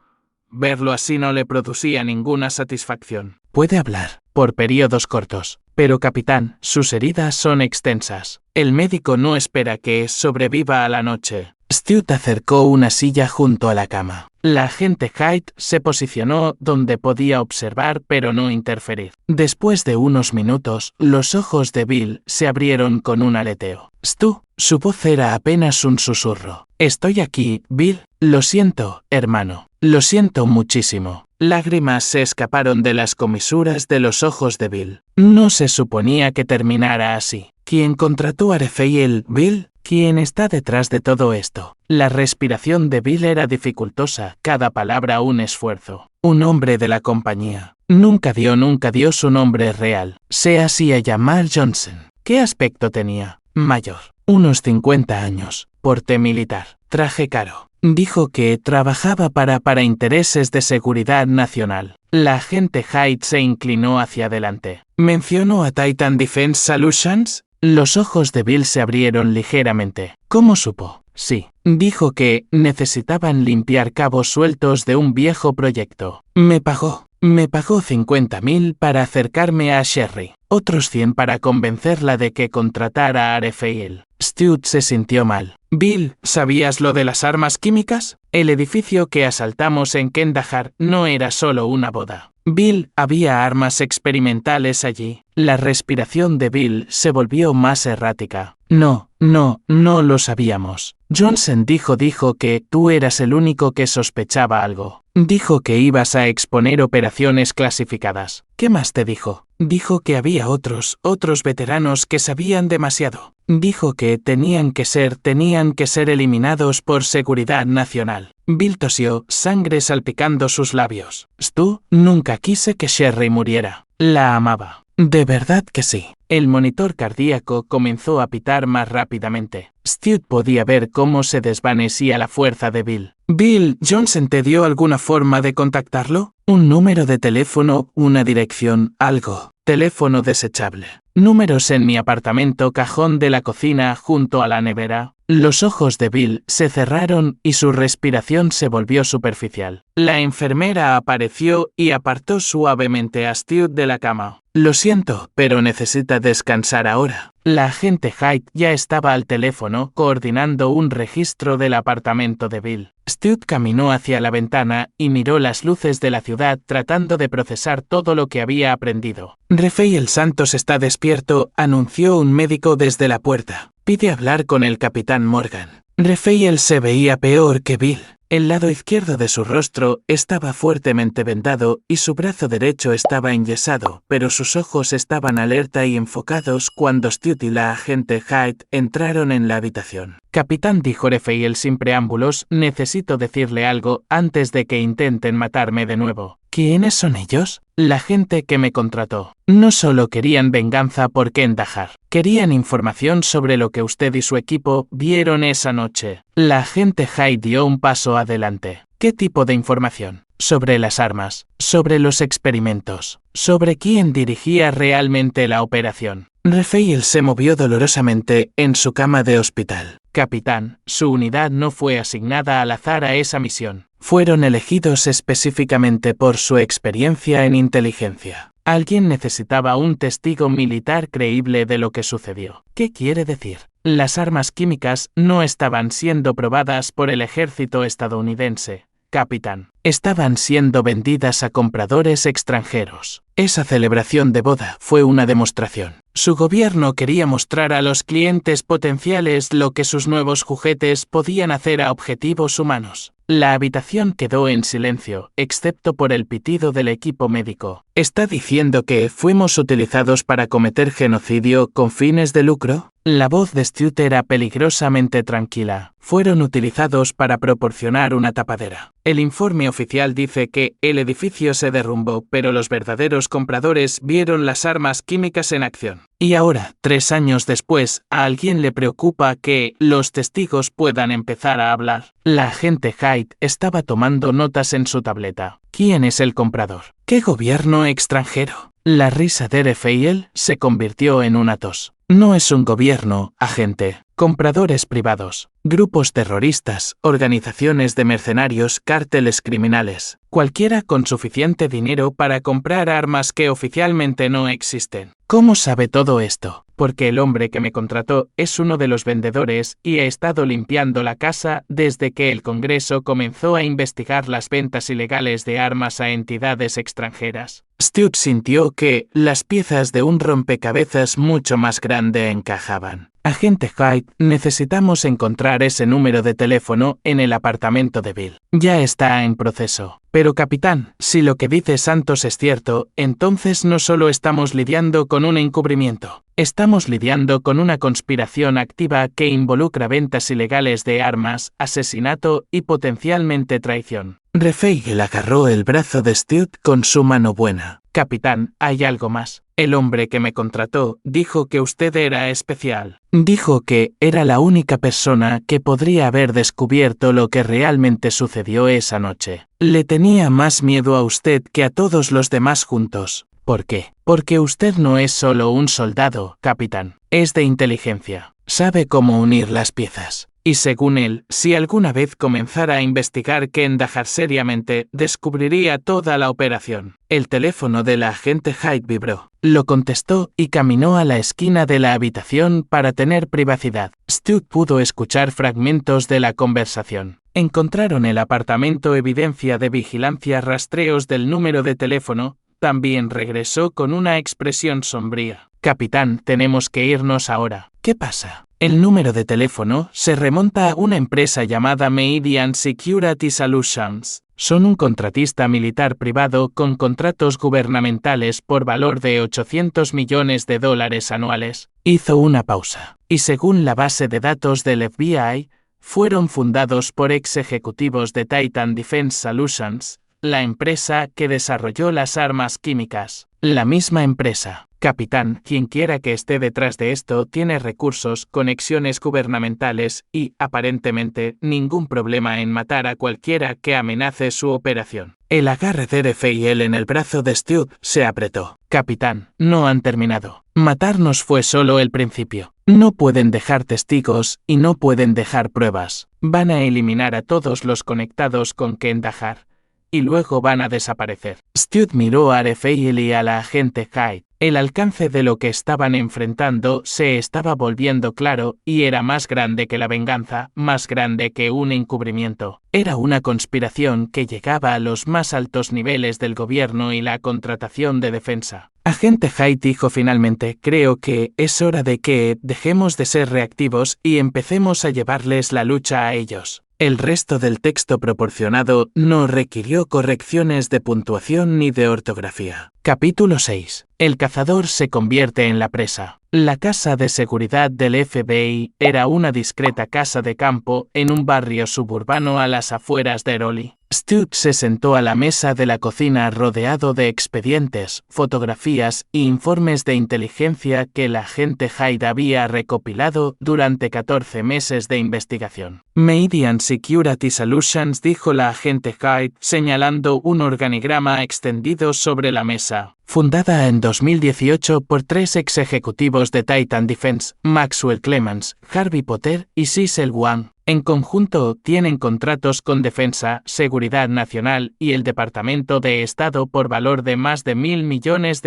verlo así no le producía ninguna satisfacción. Puede hablar, por periodos cortos. Pero capitán, sus heridas son extensas. El médico no espera que sobreviva a la noche. Stuart acercó una silla junto a la cama. La agente Hyde se posicionó donde podía observar pero no interferir. Después de unos minutos, los ojos de Bill se abrieron con un aleteo. «Stu», su voz era apenas un susurro. «Estoy aquí, Bill. Lo siento, hermano. Lo siento muchísimo». Lágrimas se escaparon de las comisuras de los ojos de Bill. No se suponía que terminara así. ¿Quién contrató a Rafael, Bill? ¿Quién está detrás de todo esto? La respiración de Bill era dificultosa, cada palabra un esfuerzo. Un hombre de la compañía. Nunca dio su nombre real. Se hacía llamar Johnson. ¿Qué aspecto tenía? Mayor. Unos 50 años. Porte militar. Traje caro. Dijo que trabajaba para intereses de seguridad nacional. La agente Hyde se inclinó hacia adelante. ¿Mencionó a Titan Defense Solutions? Los ojos de Bill se abrieron ligeramente. ¿Cómo supo? Sí. Dijo que necesitaban limpiar cabos sueltos de un viejo proyecto. Me pagó 50.000 para acercarme a Sherry. Otros 100 para convencerla de que contratara a Rafael. Stuart se sintió mal. Bill, ¿sabías lo de las armas químicas? El edificio que asaltamos en Kandahar no era solo una boda. Bill, había armas experimentales allí. La respiración de Bill se volvió más errática. No lo sabíamos. Johnson dijo que tú eras el único que sospechaba algo. Dijo que ibas a exponer operaciones clasificadas. ¿Qué más te dijo? Dijo que había otros veteranos que sabían demasiado. Dijo que tenían que ser eliminados por seguridad nacional. Bill tosió, sangre salpicando sus labios. Stu, nunca quise que Sherry muriera. La amaba. De verdad que sí. El monitor cardíaco comenzó a pitar más rápidamente. Stu podía ver cómo se desvanecía la fuerza de Bill. Bill, ¿Johnson te dio alguna forma de contactarlo? Un número de teléfono, una dirección, algo. Teléfono desechable. Números en mi apartamento, cajón de la cocina junto a la nevera. Los ojos de Bill se cerraron y su respiración se volvió superficial. La enfermera apareció y apartó suavemente a Stu de la cama. Lo siento, pero necesita descansar ahora. La agente Hyde ya estaba al teléfono coordinando un registro del apartamento de Bill. Stu caminó hacia la ventana y miró las luces de la ciudad tratando de procesar todo lo que había aprendido. Rafael Santos está despierto, anunció un médico desde la puerta. Pide hablar con el capitán Morgan. Rafael se veía peor que Bill. El lado izquierdo de su rostro estaba fuertemente vendado y su brazo derecho estaba enyesado, pero sus ojos estaban alerta y enfocados cuando Stu y la agente Hyde entraron en la habitación. Capitán, dijo Rafael sin preámbulos, necesito decirle algo antes de que intenten matarme de nuevo. ¿Quiénes son ellos? La gente que me contrató. No solo querían venganza por Kandahar, querían información sobre lo que usted y su equipo vieron esa noche. La agente Hyde dio un paso adelante. ¿Qué tipo de información? Sobre las armas, sobre los experimentos, sobre quién dirigía realmente la operación. Rafael se movió dolorosamente en su cama de hospital. Capitán, su unidad no fue asignada al azar a esa misión. Fueron elegidos específicamente por su experiencia en inteligencia. Alguien necesitaba un testigo militar creíble de lo que sucedió. ¿Qué quiere decir? Las armas químicas no estaban siendo probadas por el ejército estadounidense, capitán. Estaban siendo vendidas a compradores extranjeros. Esa celebración de boda fue una demostración. Su gobierno quería mostrar a los clientes potenciales lo que sus nuevos juguetes podían hacer a objetivos humanos. La habitación quedó en silencio, excepto por el pitido del equipo médico. ¿Está diciendo que fuimos utilizados para cometer genocidio con fines de lucro? La voz de Stu era peligrosamente tranquila. Fueron utilizados para proporcionar una tapadera. El informe oficial dice que el edificio se derrumbó, pero los verdaderos compradores vieron las armas químicas en acción. Y ahora, 3 años después, a alguien le preocupa que los testigos puedan empezar a hablar. La agente Hyde estaba tomando notas en su tableta. ¿Quién es el comprador? ¿Qué gobierno extranjero? La risa de Rafael se convirtió en una tos. No es un gobierno, agente. Compradores privados, grupos terroristas, organizaciones de mercenarios, cárteles criminales. Cualquiera con suficiente dinero para comprar armas que oficialmente no existen. ¿Cómo sabe todo esto? Porque el hombre que me contrató es uno de los vendedores y ha estado limpiando la casa desde que el Congreso comenzó a investigar las ventas ilegales de armas a entidades extranjeras. Stu sintió que las piezas de un rompecabezas mucho más grande encajaban. Agente Hyde, necesitamos encontrar ese número de teléfono en el apartamento de Bill. Ya está en proceso. Pero capitán, si lo que dice Santos es cierto, entonces no solo estamos lidiando con un encubrimiento. Estamos lidiando con una conspiración activa que involucra ventas ilegales de armas, asesinato y potencialmente traición. Rafael agarró el brazo de Stu con su mano buena. Capitán, hay algo más. El hombre que me contrató dijo que usted era especial. Dijo que era la única persona que podría haber descubierto lo que realmente sucedió esa noche. Le tenía más miedo a usted que a todos los demás juntos. ¿Por qué? Porque usted no es solo un soldado, capitán. Es de inteligencia. Sabe cómo unir las piezas. Y según él, si alguna vez comenzara a investigar Kandahar seriamente, descubriría toda la operación. El teléfono de la agente Hyde vibró. Lo contestó y caminó a la esquina de la habitación para tener privacidad. Stu pudo escuchar fragmentos de la conversación. Encontraron el apartamento evidencia de vigilancia, rastreos del número de teléfono. También regresó con una expresión sombría. Capitán, tenemos que irnos ahora. ¿Qué pasa? El número de teléfono se remonta a una empresa llamada Meridian Security Solutions. Son un contratista militar privado con contratos gubernamentales por valor de $800 millones anuales. Hizo una pausa. Y según la base de datos del FBI, fueron fundados por ex ejecutivos de Titan Defense Solutions, la empresa que desarrolló las armas químicas. La misma empresa. Capitán, quien quiera que esté detrás de esto tiene recursos, conexiones gubernamentales y, aparentemente, ningún problema en matar a cualquiera que amenace su operación. El agarre de RFIL en el brazo de Stu se apretó. Capitán, no han terminado. Matarnos fue solo el principio. No pueden dejar testigos y no pueden dejar pruebas. Van a eliminar a todos los conectados con Kandahar. Y luego van a desaparecer. Stu miró a RFIL y a la agente Hyde. El alcance de lo que estaban enfrentando se estaba volviendo claro y era más grande que la venganza, más grande que un encubrimiento. Era una conspiración que llegaba a los más altos niveles del gobierno y la contratación de defensa. Agente Hyde dijo finalmente, creo que es hora de que dejemos de ser reactivos y empecemos a llevarles la lucha a ellos. El resto del texto proporcionado no requirió correcciones de puntuación ni de ortografía. Capítulo 6. El cazador se convierte en la presa. La casa de seguridad del FBI era una discreta casa de campo en un barrio suburbano a las afueras de Raleigh. Stu se sentó a la mesa de la cocina rodeado de expedientes, fotografías e informes de inteligencia que el agente Hyde había recopilado durante 14 meses de investigación. Meridian Security Solutions, dijo la agente Hyde, señalando un organigrama extendido sobre la mesa. Fundada en 2018 por 3 ex ejecutivos de Titan Defense, Maxwell Clemens, Harvey Potter y Cecil Wang. En conjunto, tienen contratos con Defensa, Seguridad Nacional y el Departamento de Estado por valor de más de $1.000 millones.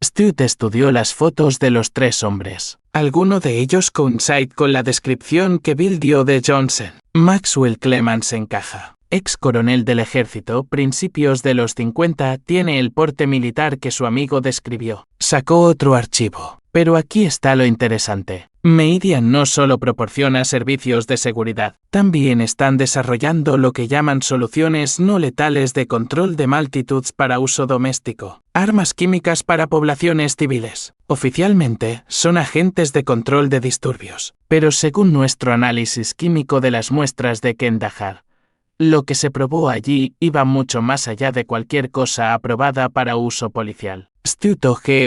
Stu estudió las fotos de los 3 hombres. Alguno de ellos coincide con la descripción que Bill dio de Johnson. Maxwell Clemens encaja. Ex coronel del ejército, principios de los 50, tiene el porte militar que su amigo describió. Sacó otro archivo. Pero aquí está lo interesante. Meridian no solo proporciona servicios de seguridad, también están desarrollando lo que llaman soluciones no letales de control de multitudes para uso doméstico, armas químicas para poblaciones civiles. Oficialmente, son agentes de control de disturbios, pero según nuestro análisis químico de las muestras de Kandahar, lo que se probó allí iba mucho más allá de cualquier cosa aprobada para uso policial. Stu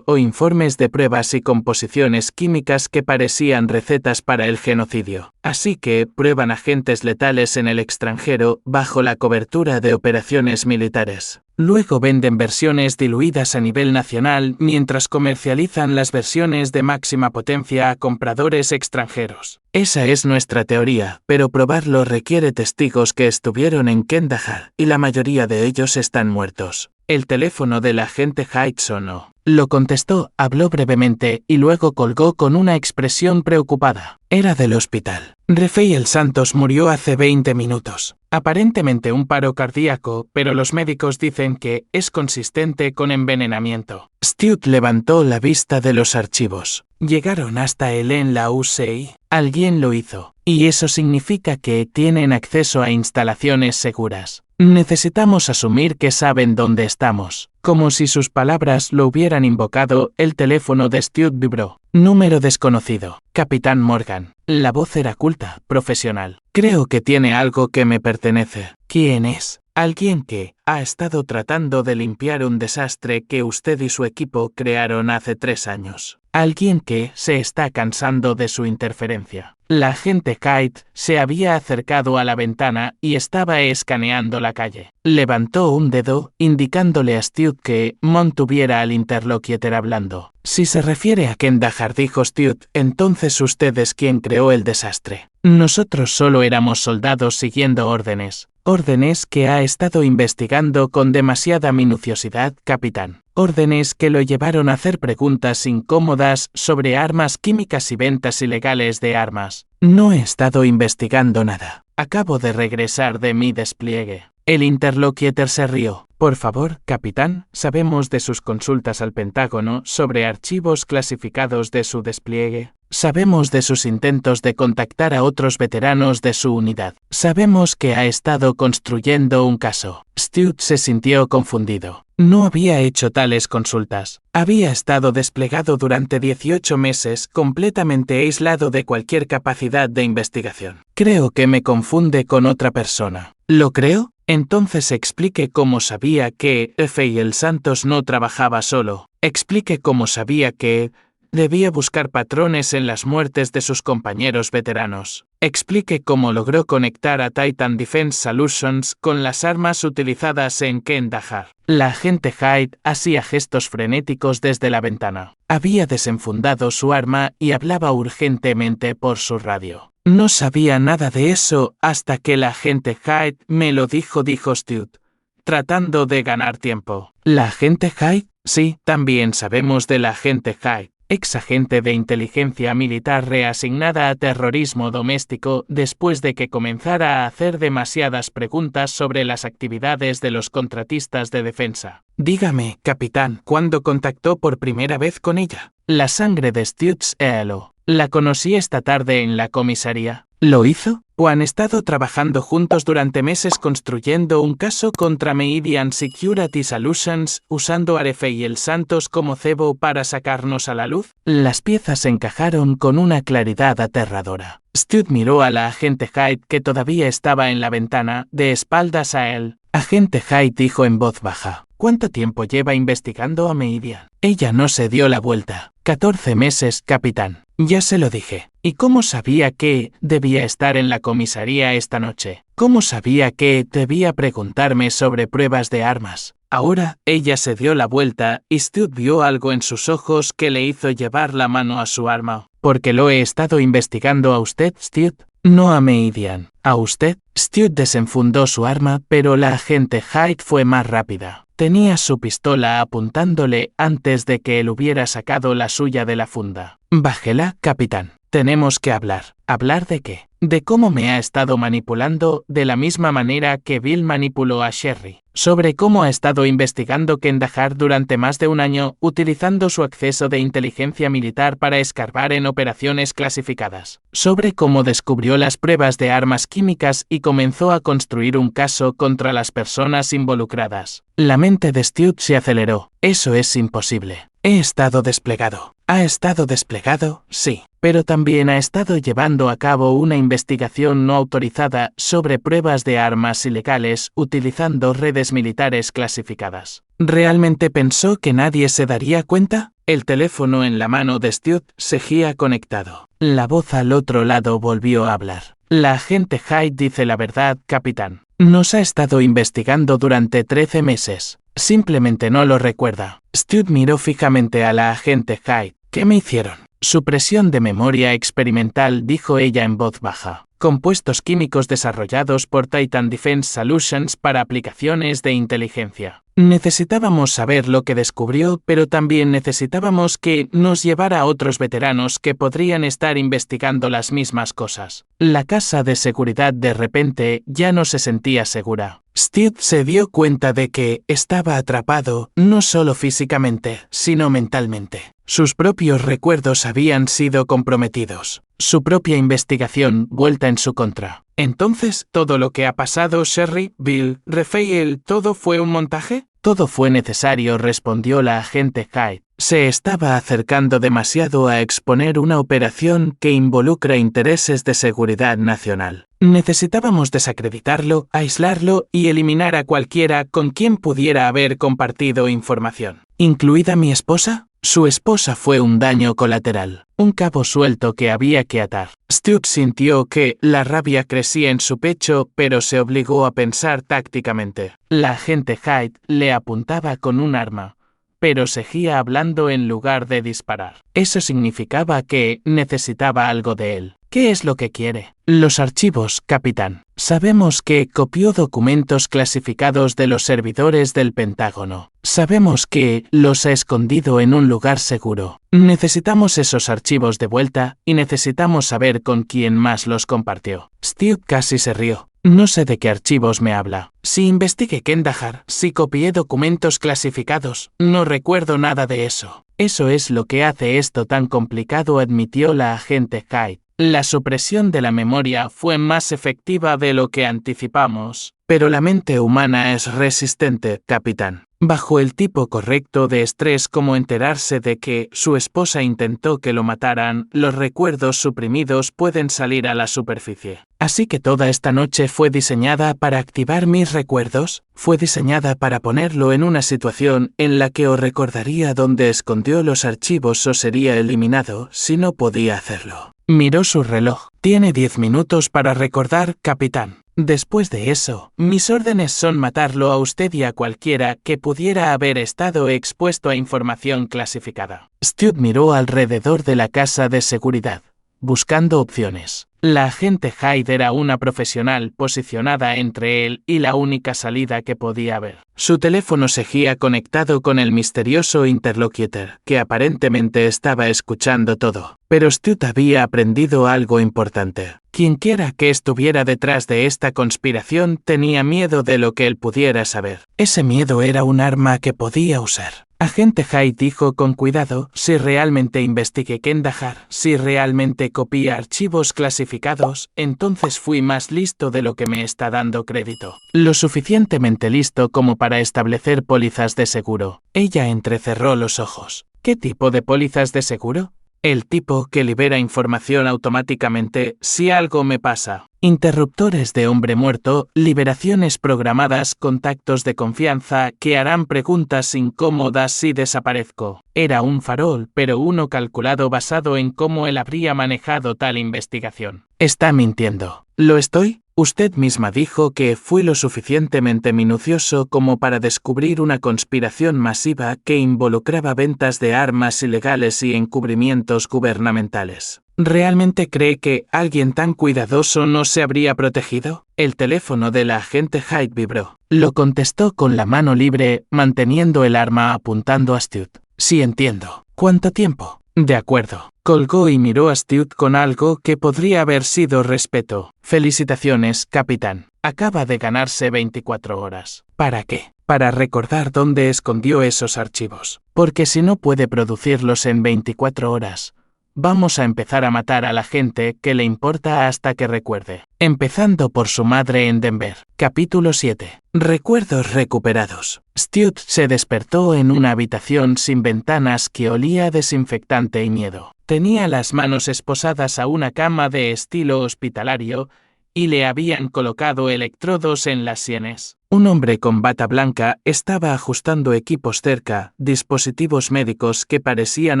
o informes de pruebas y composiciones químicas que parecían recetas para el genocidio. Así que prueban agentes letales en el extranjero bajo la cobertura de operaciones militares. Luego venden versiones diluidas a nivel nacional mientras comercializan las versiones de máxima potencia a compradores extranjeros. Esa es nuestra teoría, pero probarlo requiere testigos que estuvieron en Kandahar, y la mayoría de ellos están muertos. El teléfono del agente Hyde sonó. Lo contestó, habló brevemente y luego colgó con una expresión preocupada. Era del hospital. Rafael Santos murió hace 20 minutos. Aparentemente un paro cardíaco, pero los médicos dicen que es consistente con envenenamiento. Stu levantó la vista de los archivos. Llegaron hasta él en la UCI. Alguien lo hizo. Y eso significa que tienen acceso a instalaciones seguras. Necesitamos asumir que saben dónde estamos. Como si sus palabras lo hubieran invocado, el teléfono de Stu vibró. Número desconocido. Capitán Morgan. La voz era culta, profesional. Creo que tiene algo que me pertenece. ¿Quién es? Alguien que ha estado tratando de limpiar un desastre que usted y su equipo crearon hace 3 años. Alguien que se está cansando de su interferencia. La agente Hyde se había acercado a la ventana y estaba escaneando la calle. Levantó un dedo, indicándole a Stu que mantuviera al interlocutor hablando. Si se refiere a Kandahar, dijo Stu, entonces usted es quien creó el desastre. Nosotros solo éramos soldados siguiendo órdenes. Órdenes que ha estado investigando con demasiada minuciosidad, capitán. Órdenes que lo llevaron a hacer preguntas incómodas sobre armas químicas y ventas ilegales de armas. No he estado investigando nada. Acabo de regresar de mi despliegue. El interlocutor se rió. Por favor, capitán, sabemos de sus consultas al Pentágono sobre archivos clasificados de su despliegue. Sabemos de sus intentos de contactar a otros veteranos de su unidad. Sabemos que ha estado construyendo un caso. Stuart se sintió confundido. No había hecho tales consultas. Había estado desplegado durante 18 meses, completamente aislado de cualquier capacidad de investigación. Creo que me confunde con otra persona. ¿Lo creo? Entonces explique cómo sabía que Rafael Santos no trabajaba solo. Explique cómo sabía que debía buscar patrones en las muertes de sus compañeros veteranos. Explique cómo logró conectar a Titan Defense Solutions con las armas utilizadas en Kandahar. La agente Hyde hacía gestos frenéticos desde la ventana. Había desenfundado su arma y hablaba urgentemente por su radio. No sabía nada de eso hasta que la agente Hyde me lo dijo Stuart, tratando de ganar tiempo. ¿La agente Hyde? Sí, también sabemos de la agente Hyde. Ex agente de inteligencia militar reasignada a terrorismo doméstico después de que comenzara a hacer demasiadas preguntas sobre las actividades de los contratistas de defensa. Dígame, capitán, ¿cuándo contactó por primera vez con ella? La sangre de Stuart se heló. La conocí esta tarde en la comisaría. ¿Lo hizo? ¿O han estado trabajando juntos durante meses construyendo un caso contra Meridian Security Solutions, usando a Rafael Santos como cebo para sacarnos a la luz? Las piezas encajaron con una claridad aterradora. Stuart miró a la agente Hyde que todavía estaba en la ventana, de espaldas a él. Agente Hyde dijo en voz baja. ¿Cuánto tiempo lleva investigando a Meridian? Ella no se dio la vuelta. 14 meses, capitán. Ya se lo dije. ¿Y cómo sabía que debía estar en la comisaría esta noche? ¿Cómo sabía que debía preguntarme sobre pruebas de armas? Ahora, ella se dio la vuelta y Stuart vio algo en sus ojos que le hizo llevar la mano a su arma. ¿Porque lo he estado investigando a usted, Stuart? No a Meridian. ¿A usted? Stuart desenfundó su arma, pero la agente Hyde fue más rápida. Tenía su pistola apuntándole antes de que él hubiera sacado la suya de la funda. Bájela, capitán. Tenemos que hablar. ¿Hablar de qué? De cómo me ha estado manipulando de la misma manera que Bill manipuló a Sherry. Sobre cómo ha estado investigando Kandahar durante más de un año, utilizando su acceso de inteligencia militar para escarbar en operaciones clasificadas. Sobre cómo descubrió las pruebas de armas químicas y comenzó a construir un caso contra las personas involucradas. La mente de Stuart se aceleró. Eso es imposible. He estado desplegado. ¿Ha estado desplegado? Sí. Pero también ha estado llevando a cabo una investigación no autorizada sobre pruebas de armas ilegales utilizando redes militares clasificadas. ¿Realmente pensó que nadie se daría cuenta? El teléfono en la mano de Stuart seguía conectado. La voz al otro lado volvió a hablar. La agente Hyde dice la verdad, capitán. Nos ha estado investigando durante 13 meses. Simplemente no lo recuerda. Stuart miró fijamente a la agente Hyde. ¿Qué me hicieron? Supresión de memoria experimental, dijo ella en voz baja. Compuestos químicos desarrollados por Titan Defense Solutions para aplicaciones de inteligencia. Necesitábamos saber lo que descubrió, pero también necesitábamos que nos llevara a otros veteranos que podrían estar investigando las mismas cosas. La casa de seguridad de repente ya no se sentía segura. Stuart se dio cuenta de que estaba atrapado, no solo físicamente, sino mentalmente. Sus propios recuerdos habían sido comprometidos. Su propia investigación vuelta en su contra. Entonces, ¿todo lo que ha pasado, Sherry, Bill, Rafael, todo fue un montaje? Todo fue necesario, respondió la agente Hyde. Se estaba acercando demasiado a exponer una operación que involucra intereses de seguridad nacional. Necesitábamos desacreditarlo, aislarlo y eliminar a cualquiera con quien pudiera haber compartido información. ¿Incluida mi esposa? Su esposa fue un daño colateral, un cabo suelto que había que atar. Stuart sintió que la rabia crecía en su pecho, pero se obligó a pensar tácticamente. La agente Hyde le apuntaba con un arma, pero seguía hablando en lugar de disparar. Eso significaba que necesitaba algo de él. ¿Qué es lo que quiere? Los archivos, capitán. Sabemos que copió documentos clasificados de los servidores del Pentágono. Sabemos que los ha escondido en un lugar seguro. Necesitamos esos archivos de vuelta y necesitamos saber con quién más los compartió. Stuart casi se rió. No sé de qué archivos me habla. Si investigué Kandahar, si copié documentos clasificados, no recuerdo nada de eso. Eso es lo que hace esto tan complicado, admitió la agente Hyde. La supresión de la memoria fue más efectiva de lo que anticipamos, pero la mente humana es resistente, capitán. Bajo el tipo correcto de estrés, como enterarse de que su esposa intentó que lo mataran, los recuerdos suprimidos pueden salir a la superficie. Así que toda esta noche fue diseñada para activar mis recuerdos, fue diseñada para ponerlo en una situación en la que o recordaría dónde escondió los archivos o sería eliminado si no podía hacerlo. Miró su reloj. Tiene 10 minutos para recordar, capitán. Después de eso, mis órdenes son matarlo a usted y a cualquiera que pudiera haber estado expuesto a información clasificada. Stuart miró alrededor de la casa de seguridad, buscando opciones. La agente Hyde era una profesional posicionada entre él y la única salida que podía haber. Su teléfono seguía conectado con el misterioso interlocutor, que aparentemente estaba escuchando todo. Pero Stuart había aprendido algo importante. Quienquiera que estuviera detrás de esta conspiración tenía miedo de lo que él pudiera saber. Ese miedo era un arma que podía usar. Agente Hyde dijo con cuidado: si realmente investigué Kandahar, si realmente copié archivos clasificados, entonces fui más listo de lo que me está dando crédito. Lo suficientemente listo como para establecer pólizas de seguro. Ella entrecerró los ojos. ¿Qué tipo de pólizas de seguro? El tipo que libera información automáticamente si algo me pasa. Interruptores de hombre muerto, liberaciones programadas, contactos de confianza que harán preguntas incómodas si desaparezco. Era un farol, pero uno calculado basado en cómo él habría manejado tal investigación. Está mintiendo. ¿Lo estoy? Usted misma dijo que fui lo suficientemente minucioso como para descubrir una conspiración masiva que involucraba ventas de armas ilegales y encubrimientos gubernamentales. ¿Realmente cree que alguien tan cuidadoso no se habría protegido? El teléfono de la agente Hyde vibró. Lo contestó con la mano libre, manteniendo el arma apuntando a Stuart. Sí, entiendo. ¿Cuánto tiempo? De acuerdo. Colgó y miró a Stuart con algo que podría haber sido respeto. Felicitaciones, capitán. Acaba de ganarse 24 horas. ¿Para qué? Para recordar dónde escondió esos archivos. Porque si no puede producirlos en 24 horas, vamos a empezar a matar a la gente que le importa hasta que recuerde. Empezando por su madre en Denver. Capítulo 7. Recuerdos recuperados. Stuart se despertó en una habitación sin ventanas que olía a desinfectante y miedo. Tenía las manos esposadas a una cama de estilo hospitalario y le habían colocado electrodos en las sienes. Un hombre con bata blanca estaba ajustando equipos cerca, dispositivos médicos que parecían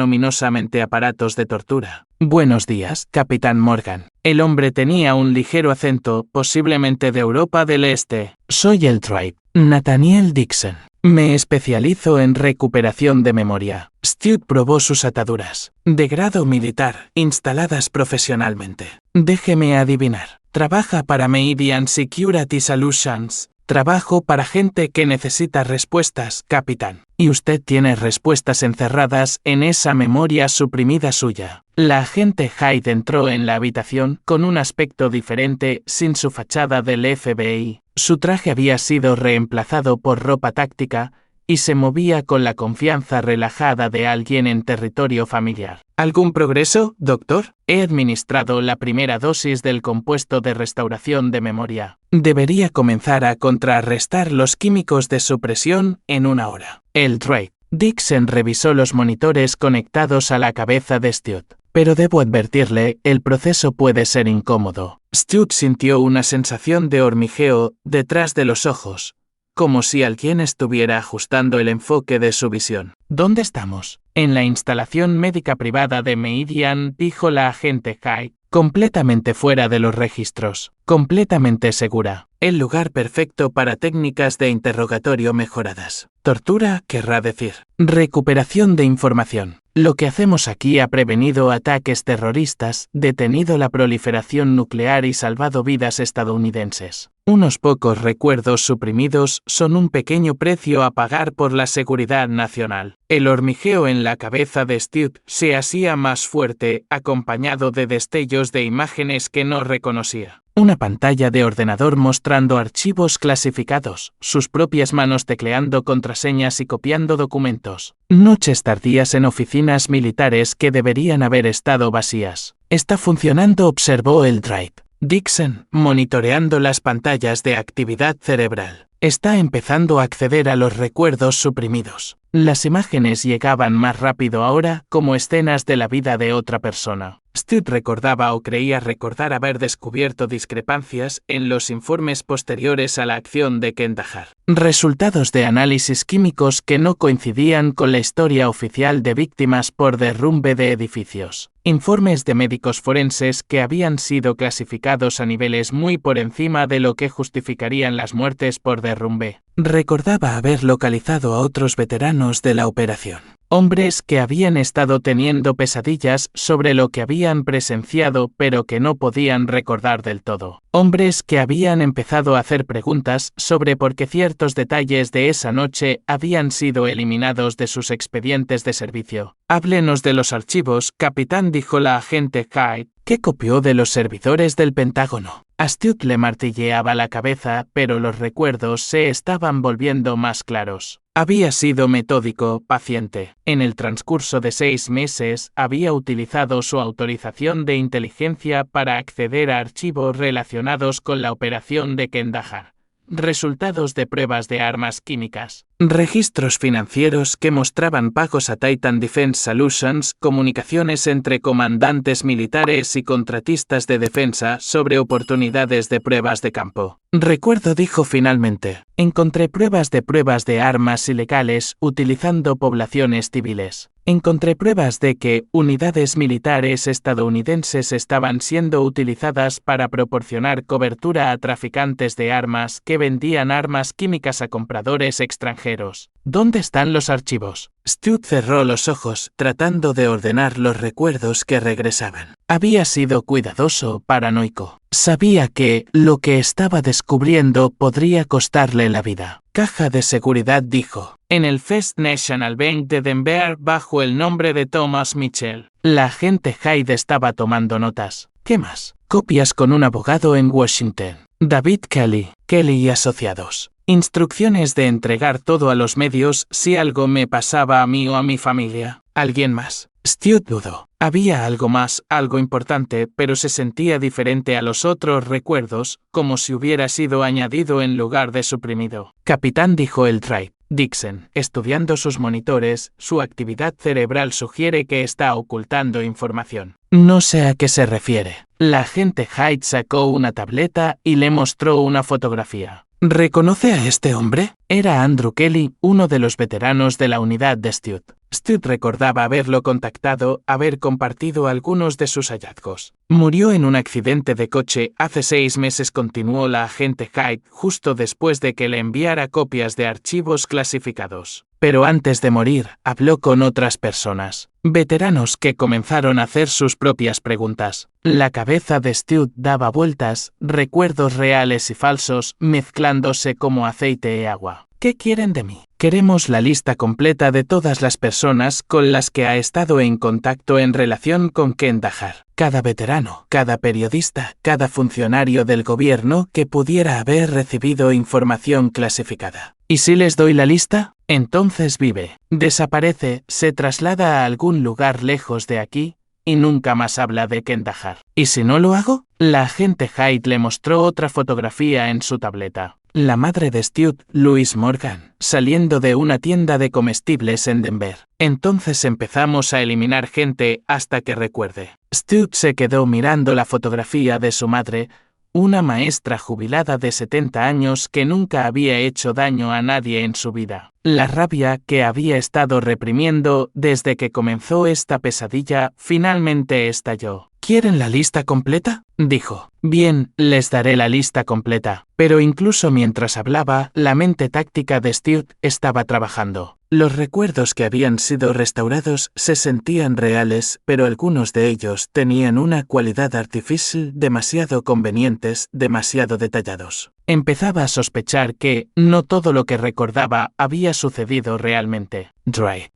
ominosamente aparatos de tortura. Buenos días, capitán Morgan. El hombre tenía un ligero acento, posiblemente de Europa del Este. Soy el Tribe, Nathaniel Dixon. Me especializo en recuperación de memoria. Stuart probó sus ataduras. De grado militar, instaladas profesionalmente. Déjeme adivinar. Trabaja para Meridian Security Solutions. Trabajo para gente que necesita respuestas, capitán. Y usted tiene respuestas encerradas en esa memoria suprimida suya. La agente Hyde entró en la habitación con un aspecto diferente, sin su fachada del FBI. Su traje había sido reemplazado por ropa táctica y se movía con la confianza relajada de alguien en territorio familiar. ¿Algún progreso, doctor? He administrado la primera dosis del compuesto de restauración de memoria. Debería comenzar a contrarrestar los químicos de supresión en 1 hora. El Drake. Dixon revisó los monitores conectados a la cabeza de Stuart. Pero debo advertirle, el proceso puede ser incómodo. Stuart sintió una sensación de hormigueo detrás de los ojos, como si alguien estuviera ajustando el enfoque de su visión. ¿Dónde estamos? En la instalación médica privada de Meridian, dijo la agente Hyde, completamente fuera de los registros, completamente segura. El lugar perfecto para técnicas de interrogatorio mejoradas. Tortura querrá decir. Recuperación de información. Lo que hacemos aquí ha prevenido ataques terroristas, detenido la proliferación nuclear y salvado vidas estadounidenses. Unos pocos recuerdos suprimidos son un pequeño precio a pagar por la seguridad nacional. El hormigueo en la cabeza de Stu se hacía más fuerte, acompañado de destellos de imágenes que no reconocía. Una pantalla de ordenador mostrando archivos clasificados, sus propias manos tecleando contraseñas y copiando documentos. Noches tardías en oficinas militares que deberían haber estado vacías. Está funcionando, observó el Drive. Dixon, monitoreando las pantallas de actividad cerebral. Está empezando a acceder a los recuerdos suprimidos. Las imágenes llegaban más rápido ahora, como escenas de la vida de otra persona. Stu recordaba o creía recordar haber descubierto discrepancias en los informes posteriores a la acción de Kandahar. Resultados de análisis químicos que no coincidían con la historia oficial de víctimas por derrumbe de edificios. Informes de médicos forenses que habían sido clasificados a niveles muy por encima de lo que justificarían las muertes por derrumbe. Recordaba haber localizado a otros veteranos de la operación. Hombres que habían estado teniendo pesadillas sobre lo que habían presenciado pero que no podían recordar del todo. Hombres que habían empezado a hacer preguntas sobre por qué ciertos detalles de esa noche habían sido eliminados de sus expedientes de servicio. Háblenos de los archivos, capitán, dijo la agente Hyde, que copió de los servidores del Pentágono. A Stu le martilleaba la cabeza, pero los recuerdos se estaban volviendo más claros. Había sido metódico, paciente. En el transcurso de 6 meses, había utilizado su autorización de inteligencia para acceder a archivos relacionados con la operación de Kandahar. Resultados de pruebas de armas químicas. Registros financieros que mostraban pagos a Titan Defense Solutions, comunicaciones entre comandantes militares y contratistas de defensa sobre oportunidades de pruebas de campo. Recuerdo, dijo finalmente. Encontré pruebas de armas ilegales utilizando poblaciones civiles. Encontré pruebas de que unidades militares estadounidenses estaban siendo utilizadas para proporcionar cobertura a traficantes de armas que vendían armas químicas a compradores extranjeros. ¿Dónde están los archivos? Stu cerró los ojos, tratando de ordenar los recuerdos que regresaban. Había sido cuidadoso, paranoico. Sabía que lo que estaba descubriendo podría costarle la vida. Caja de seguridad, dijo. En el First National Bank de Denver bajo el nombre de Thomas Mitchell. La agente Hyde estaba tomando notas. ¿Qué más? Copias con un abogado en Washington. David Kelly, Kelly y Asociados. Instrucciones de entregar todo a los medios si algo me pasaba a mí o a mi familia. ¿Alguien más? Stu dudó. Había algo más, algo importante, pero se sentía diferente a los otros recuerdos, como si hubiera sido añadido en lugar de suprimido. Capitán, dijo el Drive. Dixon, estudiando sus monitores, su actividad cerebral sugiere que está ocultando información. No sé a qué se refiere. La agente Hyde sacó una tableta y le mostró una fotografía. ¿Reconoce a este hombre? Era Andrew Kelly, uno de los veteranos de la unidad de Stu. Stu recordaba haberlo contactado, haber compartido algunos de sus hallazgos. Murió en un accidente de coche hace 6 meses, continuó la agente Hyde, justo después de que le enviara copias de archivos clasificados. Pero antes de morir, habló con otras personas, veteranos que comenzaron a hacer sus propias preguntas. La cabeza de Stu daba vueltas, recuerdos reales y falsos, mezclándose como aceite y agua. ¿Qué quieren de mí? Queremos la lista completa de todas las personas con las que ha estado en contacto en relación con Kandahar. Cada veterano, cada periodista, cada funcionario del gobierno que pudiera haber recibido información clasificada. ¿Y si les doy la lista? Entonces vive, desaparece, se traslada a algún lugar lejos de aquí y nunca más habla de Kandahar. ¿Y si no lo hago? La agente Hyde le mostró otra fotografía en su tableta. La madre de Stu, Louise Morgan, saliendo de una tienda de comestibles en Denver. Entonces empezamos a eliminar gente hasta que recuerde. Stu se quedó mirando la fotografía de su madre, una maestra jubilada de 70 años que nunca había hecho daño a nadie en su vida. La rabia que había estado reprimiendo desde que comenzó esta pesadilla finalmente estalló. ¿Quieren la lista completa? Dijo. Bien, les daré la lista completa. Pero incluso mientras hablaba, la mente táctica de Stu estaba trabajando. Los recuerdos que habían sido restaurados se sentían reales, pero algunos de ellos tenían una cualidad artificial demasiado convenientes, demasiado detallados. Empezaba a sospechar que no todo lo que recordaba había sucedido realmente.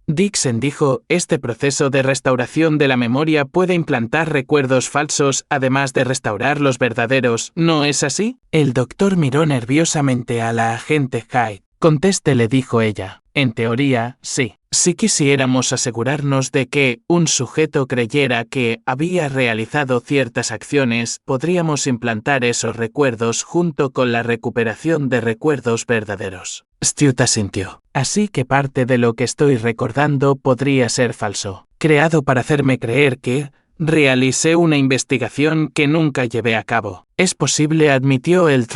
Dixon dijo, este proceso de restauración de la memoria puede implantar recuerdos falsos además de restaurar los verdaderos, ¿no es así? El doctor miró nerviosamente a la agente Hyde. Conteste, le dijo ella. En teoría, sí. Si quisiéramos asegurarnos de que un sujeto creyera que había realizado ciertas acciones, podríamos implantar esos recuerdos junto con la recuperación de recuerdos verdaderos. Stuart asintió. Así que parte de lo que estoy recordando podría ser falso, creado para hacerme creer que realicé una investigación que nunca llevé a cabo. Es posible, admitió el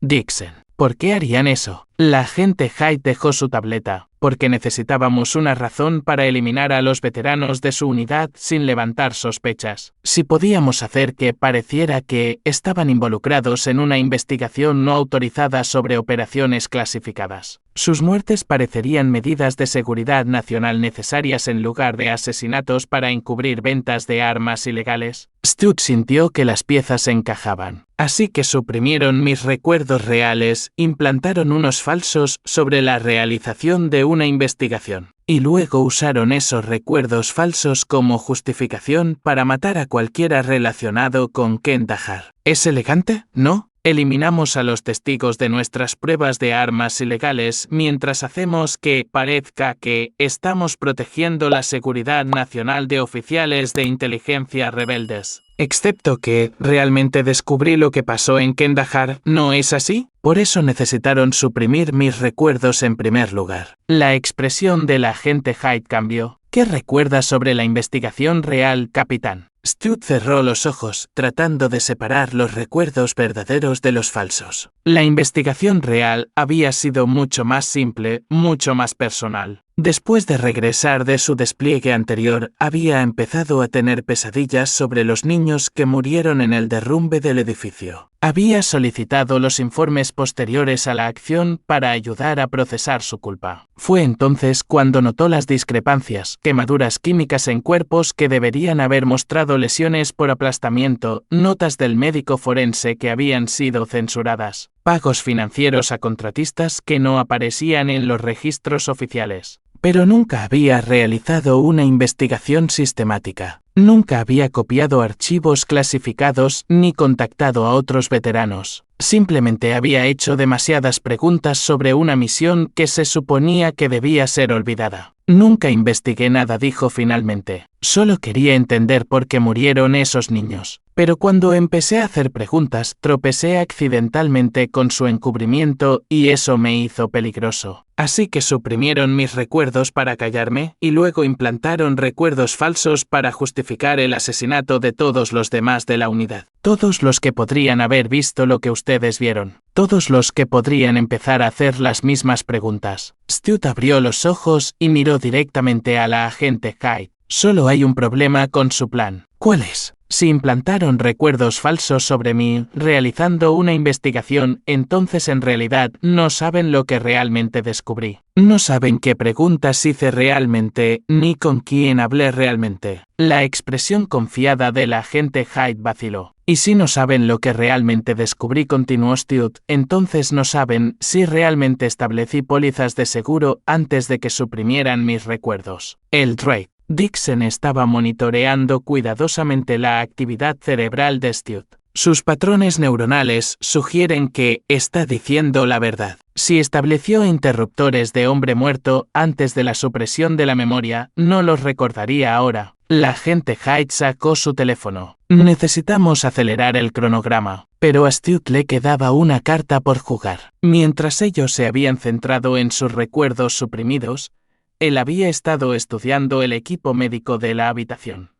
Dixon. ¿Por qué harían eso? La agente Hyde dejó su tableta. Porque necesitábamos una razón para eliminar a los veteranos de su unidad sin levantar sospechas. Si podíamos hacer que pareciera que estaban involucrados en una investigación no autorizada sobre operaciones clasificadas, sus muertes parecerían medidas de seguridad nacional necesarias en lugar de asesinatos para encubrir ventas de armas ilegales. Stuart sintió que las piezas encajaban. Así que suprimieron mis recuerdos reales, implantaron unos falsos sobre la realización de una investigación. Y luego usaron esos recuerdos falsos como justificación para matar a cualquiera relacionado con Kandahar. ¿Es elegante? ¿No? Eliminamos a los testigos de nuestras pruebas de armas ilegales mientras hacemos que parezca que estamos protegiendo la seguridad nacional de oficiales de inteligencia rebeldes. Excepto que realmente descubrí lo que pasó en Kandahar, ¿no es así? Por eso necesitaron suprimir mis recuerdos en primer lugar. La expresión del agente Hyde cambió. ¿Qué recuerda sobre la investigación real, capitán? Stuart cerró los ojos, tratando de separar los recuerdos verdaderos de los falsos. La investigación real había sido mucho más simple, mucho más personal. Después de regresar de su despliegue anterior, había empezado a tener pesadillas sobre los niños que murieron en el derrumbe del edificio. Había solicitado los informes posteriores a la acción para ayudar a procesar su culpa. Fue entonces cuando notó las discrepancias, quemaduras químicas en cuerpos que deberían haber mostrado lesiones por aplastamiento, notas del médico forense que habían sido censuradas, pagos financieros a contratistas que no aparecían en los registros oficiales. Pero nunca había realizado una investigación sistemática. Nunca había copiado archivos clasificados ni contactado a otros veteranos. Simplemente había hecho demasiadas preguntas sobre una misión que se suponía que debía ser olvidada. Nunca investigué nada, dijo finalmente. Solo quería entender por qué murieron esos niños. Pero cuando empecé a hacer preguntas, tropecé accidentalmente con su encubrimiento y eso me hizo peligroso. Así que suprimieron mis recuerdos para callarme y luego implantaron recuerdos falsos para justificar el asesinato de todos los demás de la unidad. Todos los que podrían haber visto lo que ustedes vieron. Todos los que podrían empezar a hacer las mismas preguntas. Stuart abrió los ojos y miró directamente a la agente Hyde. Solo hay un problema con su plan. ¿Cuál es? Si implantaron recuerdos falsos sobre mí, realizando una investigación, entonces en realidad no saben lo que realmente descubrí. No saben qué preguntas hice realmente, ni con quién hablé realmente. La expresión confiada del agente Hyde vaciló. Y si no saben lo que realmente descubrí, continuó Stuart, entonces no saben si realmente establecí pólizas de seguro antes de que suprimieran mis recuerdos. El Dixon estaba monitoreando cuidadosamente la actividad cerebral de Stuart. Sus patrones neuronales sugieren que está diciendo la verdad. Si estableció interruptores de hombre muerto antes de la supresión de la memoria, no los recordaría ahora. La agente Hyde sacó su teléfono. Necesitamos acelerar el cronograma. Pero a Stuart le quedaba una carta por jugar. Mientras ellos se habían centrado en sus recuerdos suprimidos, él había estado estudiando el equipo médico de la habitación.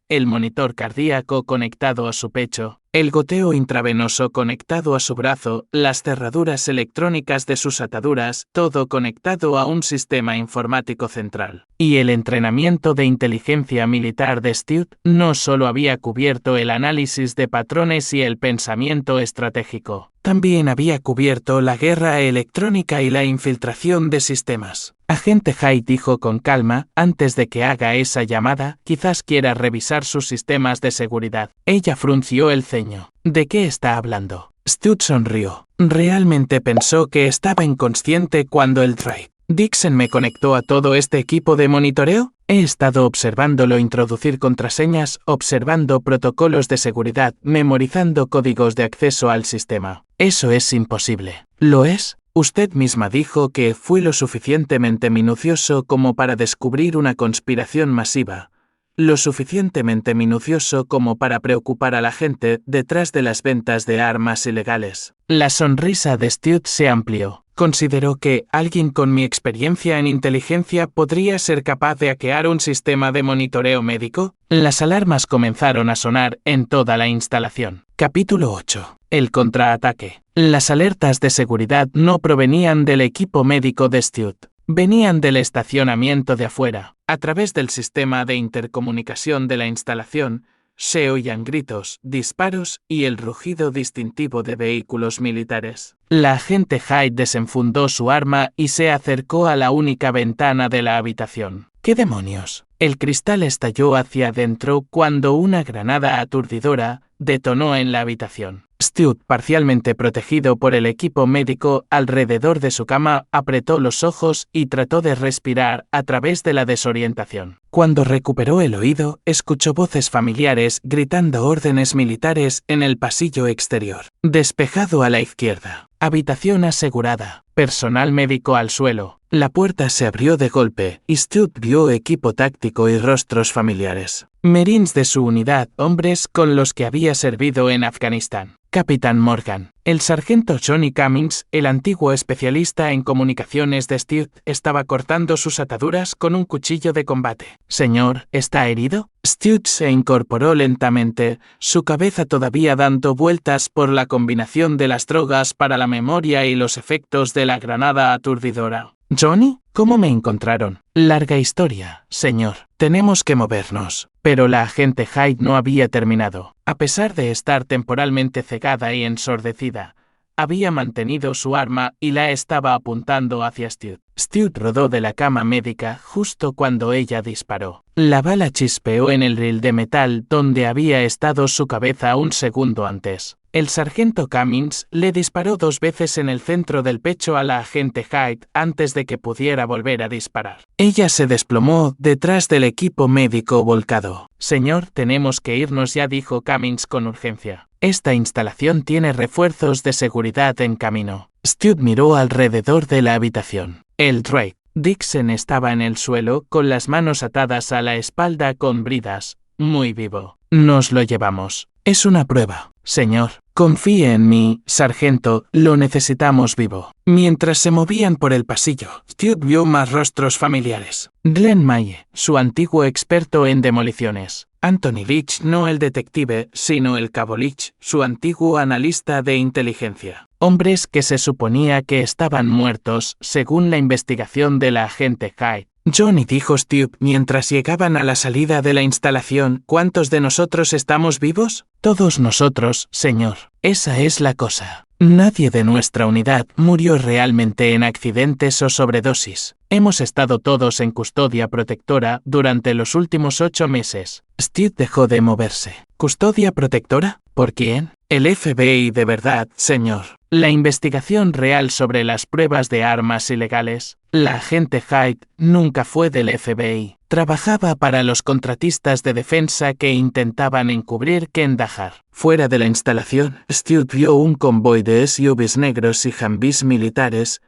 El monitor cardíaco conectado a su pecho, el goteo intravenoso conectado a su brazo, las cerraduras electrónicas de sus ataduras, todo conectado a un sistema informático central. Y el entrenamiento de inteligencia militar de Stuart no solo había cubierto el análisis de patrones y el pensamiento estratégico, también había cubierto la guerra electrónica y la infiltración de sistemas. Agente Hyde dijo con calma, antes de que haga esa llamada, quizás quiera revisar sus sistemas de seguridad. Ella frunció el ceño. ¿De qué está hablando? Stuart sonrió. Realmente pensó que estaba inconsciente cuando el Drake Dixon me conectó a todo este equipo de monitoreo. He estado observándolo introducir contraseñas, observando protocolos de seguridad, memorizando códigos de acceso al sistema. Eso es imposible. ¿Lo es? Usted misma dijo que fui lo suficientemente minucioso como para descubrir una conspiración masiva. Lo suficientemente minucioso como para preocupar a la gente detrás de las ventas de armas ilegales. La sonrisa de Stuart se amplió. Consideró que alguien con mi experiencia en inteligencia podría ser capaz de hackear un sistema de monitoreo médico. Las alarmas comenzaron a sonar en toda la instalación. Capítulo 8. El contraataque. Las alertas de seguridad no provenían del equipo médico de Stuart. Venían del estacionamiento de afuera. A través del sistema de intercomunicación de la instalación, se oían gritos, disparos y el rugido distintivo de vehículos militares. La agente Hyde desenfundó su arma y se acercó a la única ventana de la habitación. ¿Qué demonios? El cristal estalló hacia adentro cuando una granada aturdidora detonó en la habitación. Stuart, parcialmente protegido por el equipo médico alrededor de su cama, apretó los ojos y trató de respirar a través de la desorientación. Cuando recuperó el oído, escuchó voces familiares gritando órdenes militares en el pasillo exterior. Despejado a la izquierda. Habitación asegurada. Personal médico al suelo. La puerta se abrió de golpe y Stuart vio equipo táctico y rostros familiares. Marines de su unidad, hombres con los que había servido en Afganistán. Capitán Morgan. El sargento Johnny Cummings, el antiguo especialista en comunicaciones de Stuart, estaba cortando sus ataduras con un cuchillo de combate. Señor, ¿está herido? Stuart se incorporó lentamente, su cabeza todavía dando vueltas por la combinación de las drogas para la memoria y los efectos de la granada aturdidora. ¿Johnny? ¿Cómo me encontraron? Larga historia, señor. Tenemos que movernos. Pero la agente Hyde no había terminado. A pesar de estar temporalmente cegada y ensordecida, había mantenido su arma y la estaba apuntando hacia Stuart. Stuart rodó de la cama médica justo cuando ella disparó. La bala chispeó en el ril de metal donde había estado su cabeza un segundo antes. El sargento Cummings le disparó 2 veces en el centro del pecho a la agente Hyde antes de que pudiera volver a disparar. Ella se desplomó detrás del equipo médico volcado. Señor, tenemos que irnos ya, dijo Cummings con urgencia. Esta instalación tiene refuerzos de seguridad en camino. Stuart miró alrededor de la habitación. El Drake Dixon estaba en el suelo con las manos atadas a la espalda con bridas, muy vivo. Nos lo llevamos. Es una prueba, señor. Confíe en mí, sargento, lo necesitamos vivo. Mientras se movían por el pasillo, Stuart vio más rostros familiares. Glenn Maye, su antiguo experto en demoliciones. Anthony Leach, no el detective, sino el cabo Leach, su antiguo analista de inteligencia. Hombres que se suponía que estaban muertos, según la investigación de la agente Hyde. Johnny, dijo Stuart mientras llegaban a la salida de la instalación, ¿cuántos de nosotros estamos vivos? Todos nosotros, señor. Esa es la cosa. Nadie de nuestra unidad murió realmente en accidentes o sobredosis. Hemos estado todos en custodia protectora durante los últimos 8 meses. Stuart dejó de moverse. ¿Custodia protectora? ¿Por quién? El FBI de verdad, señor. La investigación real sobre las pruebas de armas ilegales. La agente Hyde nunca fue del FBI. Trabajaba para los contratistas de defensa que intentaban encubrir Kandahar. Fuera de la instalación, Stuart vio un convoy de SUVs negros y Humvees militares,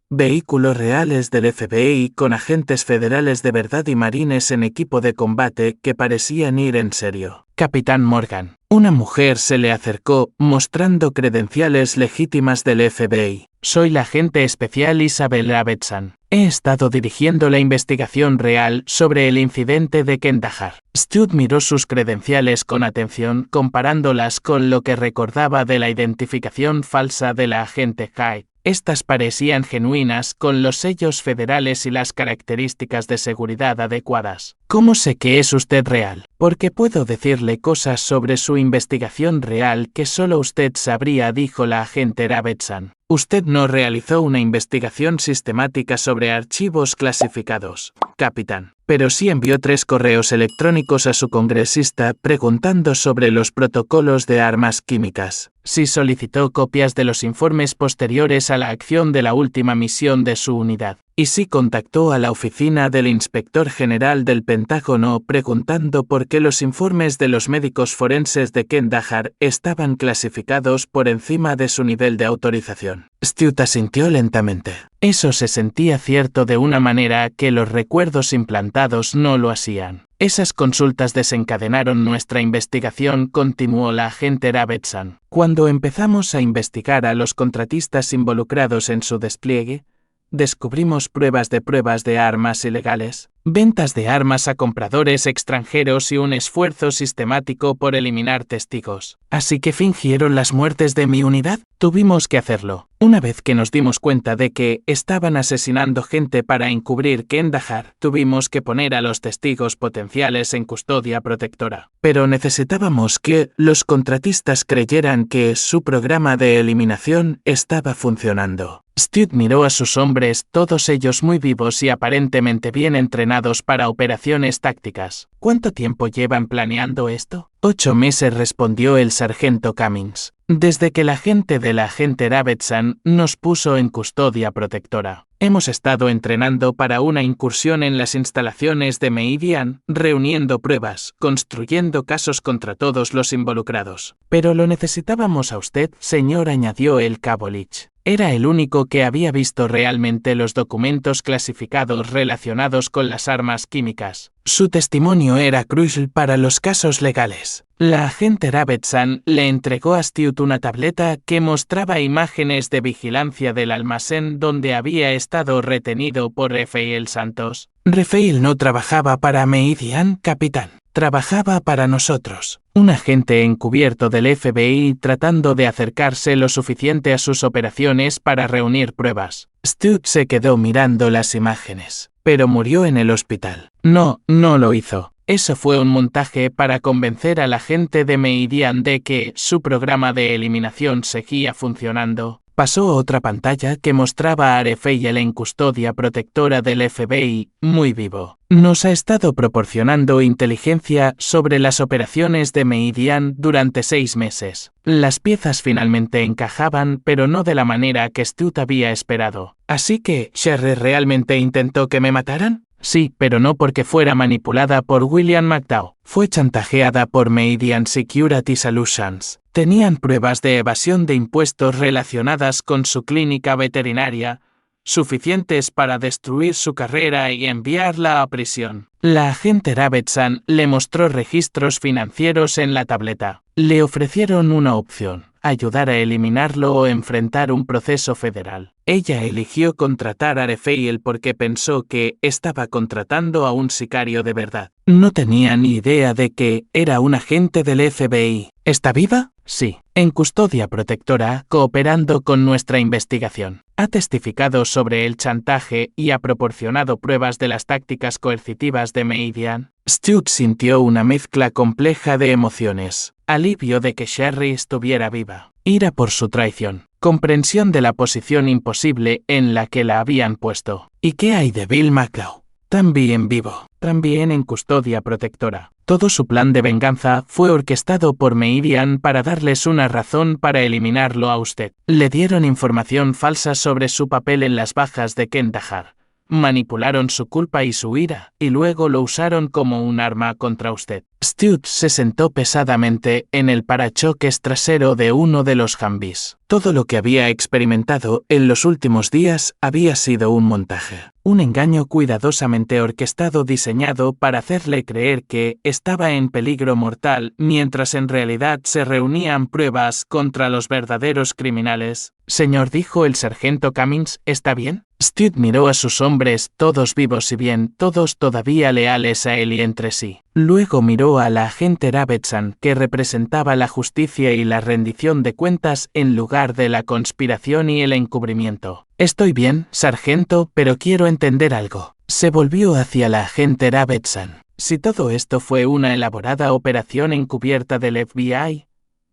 vehículos reales del FBI con agentes federales de verdad y marines en equipo de combate que parecían ir en serio. Capitán Morgan. Una mujer se le acercó, mostrando credenciales legítimas del FBI. Soy la agente especial Isabel Abetsan. He estado dirigiendo la investigación real sobre el incidente de Kandahar. Stuart miró sus credenciales con atención, comparándolas con lo que recordaba de la identificación falsa de la agente Hyde. Estas parecían genuinas, con los sellos federales y las características de seguridad adecuadas. ¿Cómo sé que es usted real? Porque puedo decirle cosas sobre su investigación real que solo usted sabría, dijo la agente Davidson. Usted no realizó una investigación sistemática sobre archivos clasificados, capitán, pero sí envió 3 correos electrónicos a su congresista preguntando sobre los protocolos de armas químicas. Sí solicitó copias de los informes posteriores a la acción de la última misión de su unidad. Y sí contactó a la oficina del inspector general del Pentágono preguntando por qué los informes de los médicos forenses de Kandahar estaban clasificados por encima de su nivel de autorización. Stuart asintió lentamente. Eso se sentía cierto de una manera que los recuerdos implantados no lo hacían. Esas consultas desencadenaron nuestra investigación, continuó la agente Davidson. Cuando empezamos a investigar a los contratistas involucrados en su despliegue, descubrimos pruebas de armas ilegales, ventas de armas a compradores extranjeros y un esfuerzo sistemático por eliminar testigos. ¿Así que fingieron las muertes de mi unidad? Tuvimos que hacerlo. Una vez que nos dimos cuenta de que estaban asesinando gente para encubrir Kandahar, tuvimos que poner a los testigos potenciales en custodia protectora. Pero necesitábamos que los contratistas creyeran que su programa de eliminación estaba funcionando. Stuart miró a sus hombres, todos ellos muy vivos y aparentemente bien entrenados para operaciones tácticas. ¿Cuánto tiempo llevan planeando esto? 8 meses, respondió el sargento Cummings. Desde que la gente de la agente Davidson nos puso en custodia protectora. Hemos estado entrenando para una incursión en las instalaciones de Meridian, reuniendo pruebas, construyendo casos contra todos los involucrados. Pero lo necesitábamos a usted, señor, añadió el cabo Leach. Era el único que había visto realmente los documentos clasificados relacionados con las armas químicas. Su testimonio era crucial para los casos legales. La agente Davidson le entregó a Stuart una tableta que mostraba imágenes de vigilancia del almacén donde había estado retenido por Rafael Santos. Rafael no trabajaba para Meridian, capitán. Trabajaba para nosotros. Un agente encubierto del FBI tratando de acercarse lo suficiente a sus operaciones para reunir pruebas. Stuart se quedó mirando las imágenes, pero murió en el hospital. No lo hizo. Eso fue un montaje para convencer a la gente de Meridian de que su programa de eliminación seguía funcionando. Pasó otra pantalla que mostraba a Rafael en custodia protectora del FBI, muy vivo. Nos ha estado proporcionando inteligencia sobre las operaciones de Meridian durante 6 meses. Las piezas finalmente encajaban, pero no de la manera que Stuart había esperado. ¿Así que Sherry realmente intentó que me mataran? Sí, pero no porque fuera manipulada por William McDowell. Fue chantajeada por Meridian Security Solutions. Tenían pruebas de evasión de impuestos relacionadas con su clínica veterinaria, suficientes para destruir su carrera y enviarla a prisión. La agente Davidson le mostró registros financieros en la tableta. Le ofrecieron una opción: ayudar a eliminarlo o enfrentar un proceso federal. Ella eligió contratar a Rafael porque pensó que estaba contratando a un sicario de verdad. No tenía ni idea de que era un agente del FBI. ¿Está viva? Sí. En custodia protectora, cooperando con nuestra investigación. Ha testificado sobre el chantaje y ha proporcionado pruebas de las tácticas coercitivas de Meridian. Stuart sintió una mezcla compleja de emociones. Alivio de que Sherry estuviera viva. Ira por su traición. Comprensión de la posición imposible en la que la habían puesto. ¿Y qué hay de Bill McDowell? También vivo. También en custodia protectora. Todo su plan de venganza fue orquestado por Meridian para darles una razón para eliminarlo a usted. Le dieron información falsa sobre su papel en las bajas de Kandahar. Manipularon su culpa y su ira, y luego lo usaron como un arma contra usted. Stuart se sentó pesadamente en el parachoques trasero de uno de los Humvees. Todo lo que había experimentado en los últimos días había sido un montaje. Un engaño cuidadosamente orquestado diseñado para hacerle creer que estaba en peligro mortal, mientras en realidad se reunían pruebas contra los verdaderos criminales. Señor, dijo el sargento Cummings, ¿está bien? Stuart miró a sus hombres, todos vivos y bien, todos todavía leales a él y entre sí. Luego miró a la agente Davidson, que representaba la justicia y la rendición de cuentas en lugar de la conspiración y el encubrimiento. Estoy bien, sargento, pero quiero entender algo. Se volvió hacia la agente Davidson. Si todo esto fue una elaborada operación encubierta del FBI,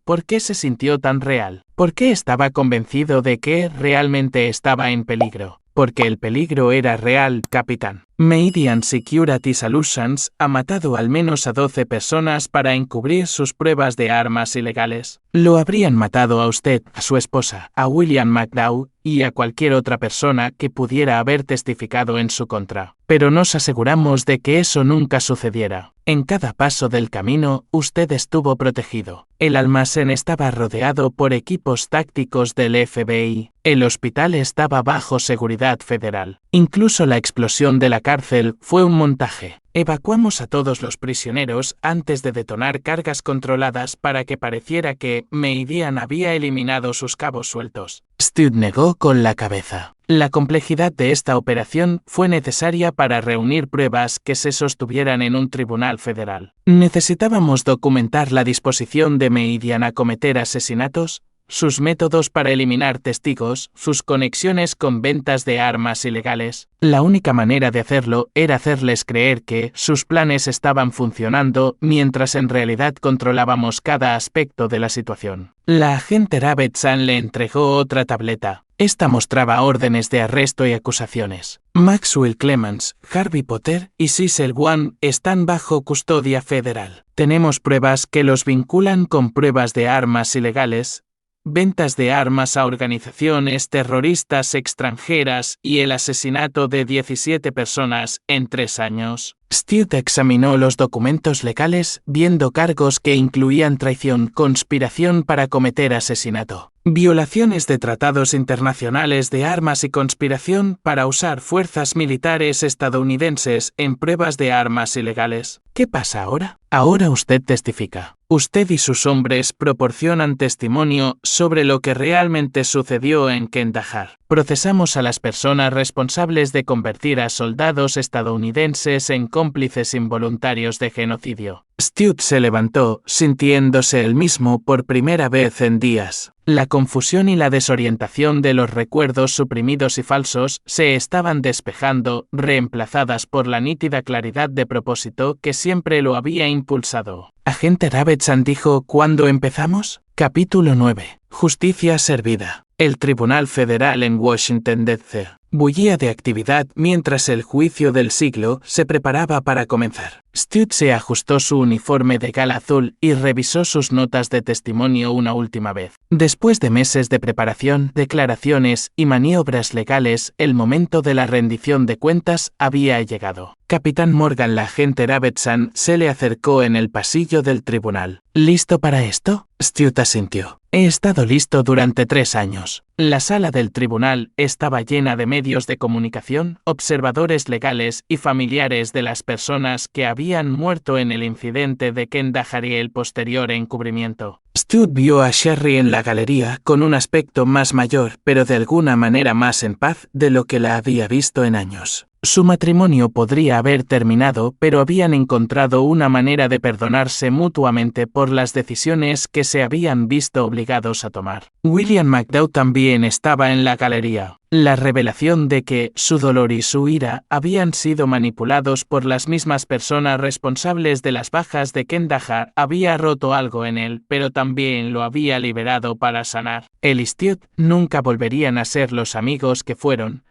¿por qué se sintió tan real? ¿Por qué estaba convencido de que realmente estaba en peligro? Porque el peligro era real, capitán. Meridian Security Solutions ha matado al menos a 12 personas para encubrir sus pruebas de armas ilegales. Lo habrían matado a usted, a su esposa, a William McDowell y a cualquier otra persona que pudiera haber testificado en su contra. Pero nos aseguramos de que eso nunca sucediera. En cada paso del camino, usted estuvo protegido. El almacén estaba rodeado por equipos tácticos del FBI. El hospital estaba bajo seguridad federal. Incluso la explosión de la cárcel fue un montaje. Evacuamos a todos los prisioneros antes de detonar cargas controladas para que pareciera que Meridian había eliminado sus cabos sueltos. Studd negó con la cabeza. La complejidad de esta operación fue necesaria para reunir pruebas que se sostuvieran en un tribunal federal. Necesitábamos documentar la disposición de Meridian a cometer asesinatos, sus métodos para eliminar testigos, sus conexiones con ventas de armas ilegales. La única manera de hacerlo era hacerles creer que sus planes estaban funcionando mientras en realidad controlábamos cada aspecto de la situación. La agente Davidson le entregó otra tableta. Esta mostraba órdenes de arresto y acusaciones. Maxwell Clemens, Harvey Potter y Cecil Wan están bajo custodia federal. Tenemos pruebas que los vinculan con pruebas de armas ilegales, ventas de armas a organizaciones terroristas extranjeras y el asesinato de 17 personas en 3 años. Studd examinó los documentos legales, viendo cargos que incluían traición, conspiración para cometer asesinato, violaciones de tratados internacionales de armas y conspiración para usar fuerzas militares estadounidenses en pruebas de armas ilegales. ¿Qué pasa ahora? Ahora usted testifica. Usted y sus hombres proporcionan testimonio sobre lo que realmente sucedió en Kandahar. Procesamos a las personas responsables de convertir a soldados estadounidenses en cómplices involuntarios de genocidio. Studd se levantó, sintiéndose el mismo por primera vez en días. La confusión y la desorientación de los recuerdos suprimidos y falsos se estaban despejando, reemplazadas por la nítida claridad de propósito que siempre lo había impulsado. Agente Davidson dijo, ¿cuándo empezamos? Capítulo 9. Justicia servida. El Tribunal Federal en Washington, D.C. bullía de actividad mientras el juicio del siglo se preparaba para comenzar. Studd se ajustó su uniforme de gala azul y revisó sus notas de testimonio una última vez. Después de meses de preparación, declaraciones y maniobras legales, el momento de la rendición de cuentas había llegado. Capitán Morgan, la agente Davidson, se le acercó en el pasillo del tribunal. ¿Listo para esto? Studd asintió. He estado listo durante 3 años. La sala del tribunal estaba llena de medios de comunicación, observadores legales y familiares de las personas que habían muerto en el incidente de Kandahar y el posterior encubrimiento. Studd vio a Sherry en la galería con un aspecto más mayor, pero de alguna manera más en paz de lo que la había visto en años. Su matrimonio podría haber terminado, pero habían encontrado una manera de perdonarse mutuamente por las decisiones que se habían visto obligados a tomar. William McDowell también estaba en la galería. La revelación de que su dolor y su ira habían sido manipulados por las mismas personas responsables de las bajas de Kandahar había roto algo en él, pero también lo había liberado para sanar. Él y Studd nunca volverían a ser los amigos que fueron,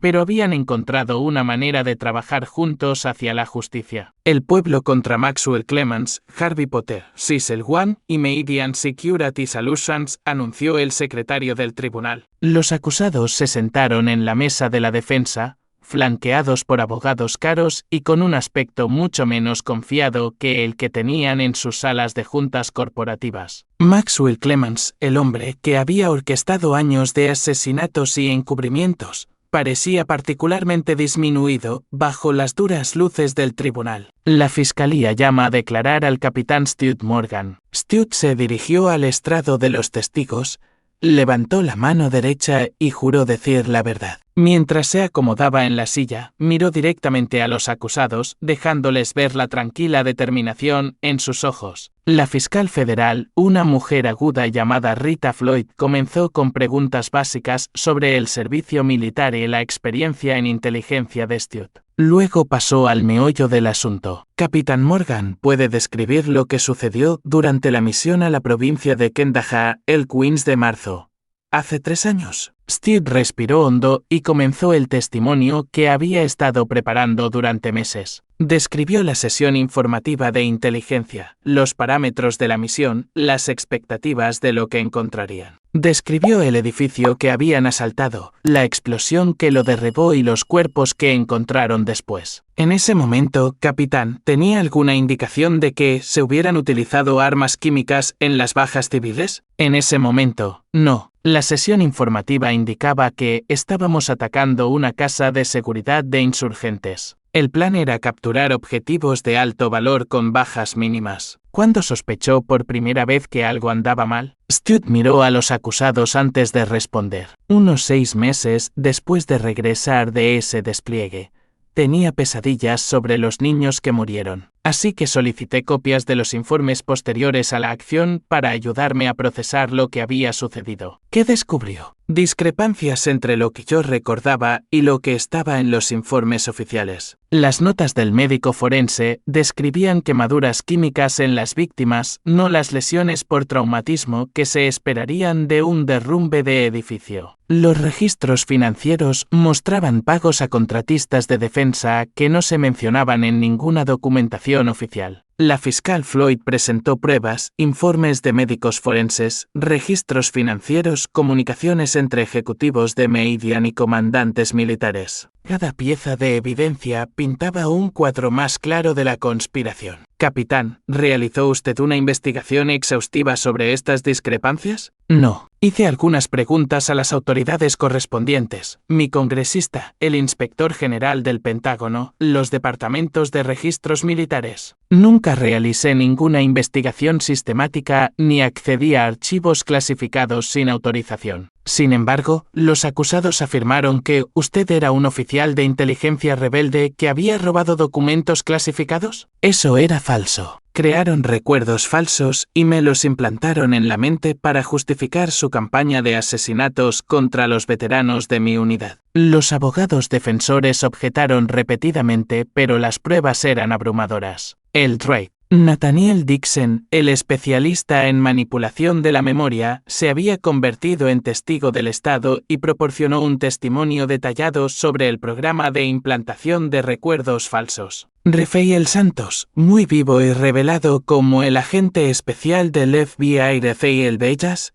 pero habían encontrado una manera de trabajar juntos hacia la justicia. El pueblo contra Maxwell Clemens, Harvey Potter, Cecil Wan y Meridian Security Solutions, anunció el secretario del tribunal. Los acusados se sentaron en la mesa de la defensa, flanqueados por abogados caros y con un aspecto mucho menos confiado que el que tenían en sus salas de juntas corporativas. Maxwell Clemens, el hombre que había orquestado años de asesinatos y encubrimientos, parecía particularmente disminuido bajo las duras luces del tribunal. La fiscalía llama a declarar al capitán Studd Morgan. Studd se dirigió al estrado de los testigos, levantó la mano derecha y juró decir la verdad. Mientras se acomodaba en la silla, miró directamente a los acusados, dejándoles ver la tranquila determinación en sus ojos. La fiscal federal, una mujer aguda llamada Rita Floyd, comenzó con preguntas básicas sobre el servicio militar y la experiencia en inteligencia de Stuart. Luego pasó al meollo del asunto. Capitán Morgan, ¿puede describir lo que sucedió durante la misión a la provincia de Kandahar el 15 de marzo? Hace 3 años. Stuart respiró hondo y comenzó el testimonio que había estado preparando durante meses. Describió la sesión informativa de inteligencia, los parámetros de la misión, las expectativas de lo que encontrarían. Describió el edificio que habían asaltado, la explosión que lo derribó y los cuerpos que encontraron después. En ese momento, capitán, ¿tenía alguna indicación de que se hubieran utilizado armas químicas en las bajas civiles? En ese momento, no. La sesión informativa indicaba que estábamos atacando una casa de seguridad de insurgentes. El plan era capturar objetivos de alto valor con bajas mínimas. ¿Cuándo sospechó por primera vez que algo andaba mal? Stuart miró a los acusados antes de responder. Unos 6 meses después de regresar de ese despliegue, tenía pesadillas sobre los niños que murieron. Así que solicité copias de los informes posteriores a la acción para ayudarme a procesar lo que había sucedido. ¿Qué descubrió? Discrepancias entre lo que yo recordaba y lo que estaba en los informes oficiales. Las notas del médico forense describían quemaduras químicas en las víctimas, no las lesiones por traumatismo que se esperarían de un derrumbe de edificio. Los registros financieros mostraban pagos a contratistas de defensa que no se mencionaban en ninguna documentación oficial. La fiscal Floyd presentó pruebas, informes de médicos forenses, registros financieros, comunicaciones entre ejecutivos de Meridian y comandantes militares. Cada pieza de evidencia pintaba un cuadro más claro de la conspiración. Capitán, ¿realizó usted una investigación exhaustiva sobre estas discrepancias? No. Hice algunas preguntas a las autoridades correspondientes, mi congresista, el inspector general del Pentágono, los departamentos de registros militares. Nunca realicé ninguna investigación sistemática ni accedí a archivos clasificados sin autorización. Sin embargo, los acusados afirmaron que usted era un oficial de inteligencia rebelde que había robado documentos clasificados. Eso era falso. Crearon recuerdos falsos y me los implantaron en la mente para justificar su campaña de asesinatos contra los veteranos de mi unidad. Los abogados defensores objetaron repetidamente, pero las pruebas eran abrumadoras. El Drake. Nathaniel Dixon, el especialista en manipulación de la memoria, se había convertido en testigo del Estado y proporcionó un testimonio detallado sobre el programa de implantación de recuerdos falsos. Rafael Santos, muy vivo y revelado como el agente especial del FBI Rafael Bellas,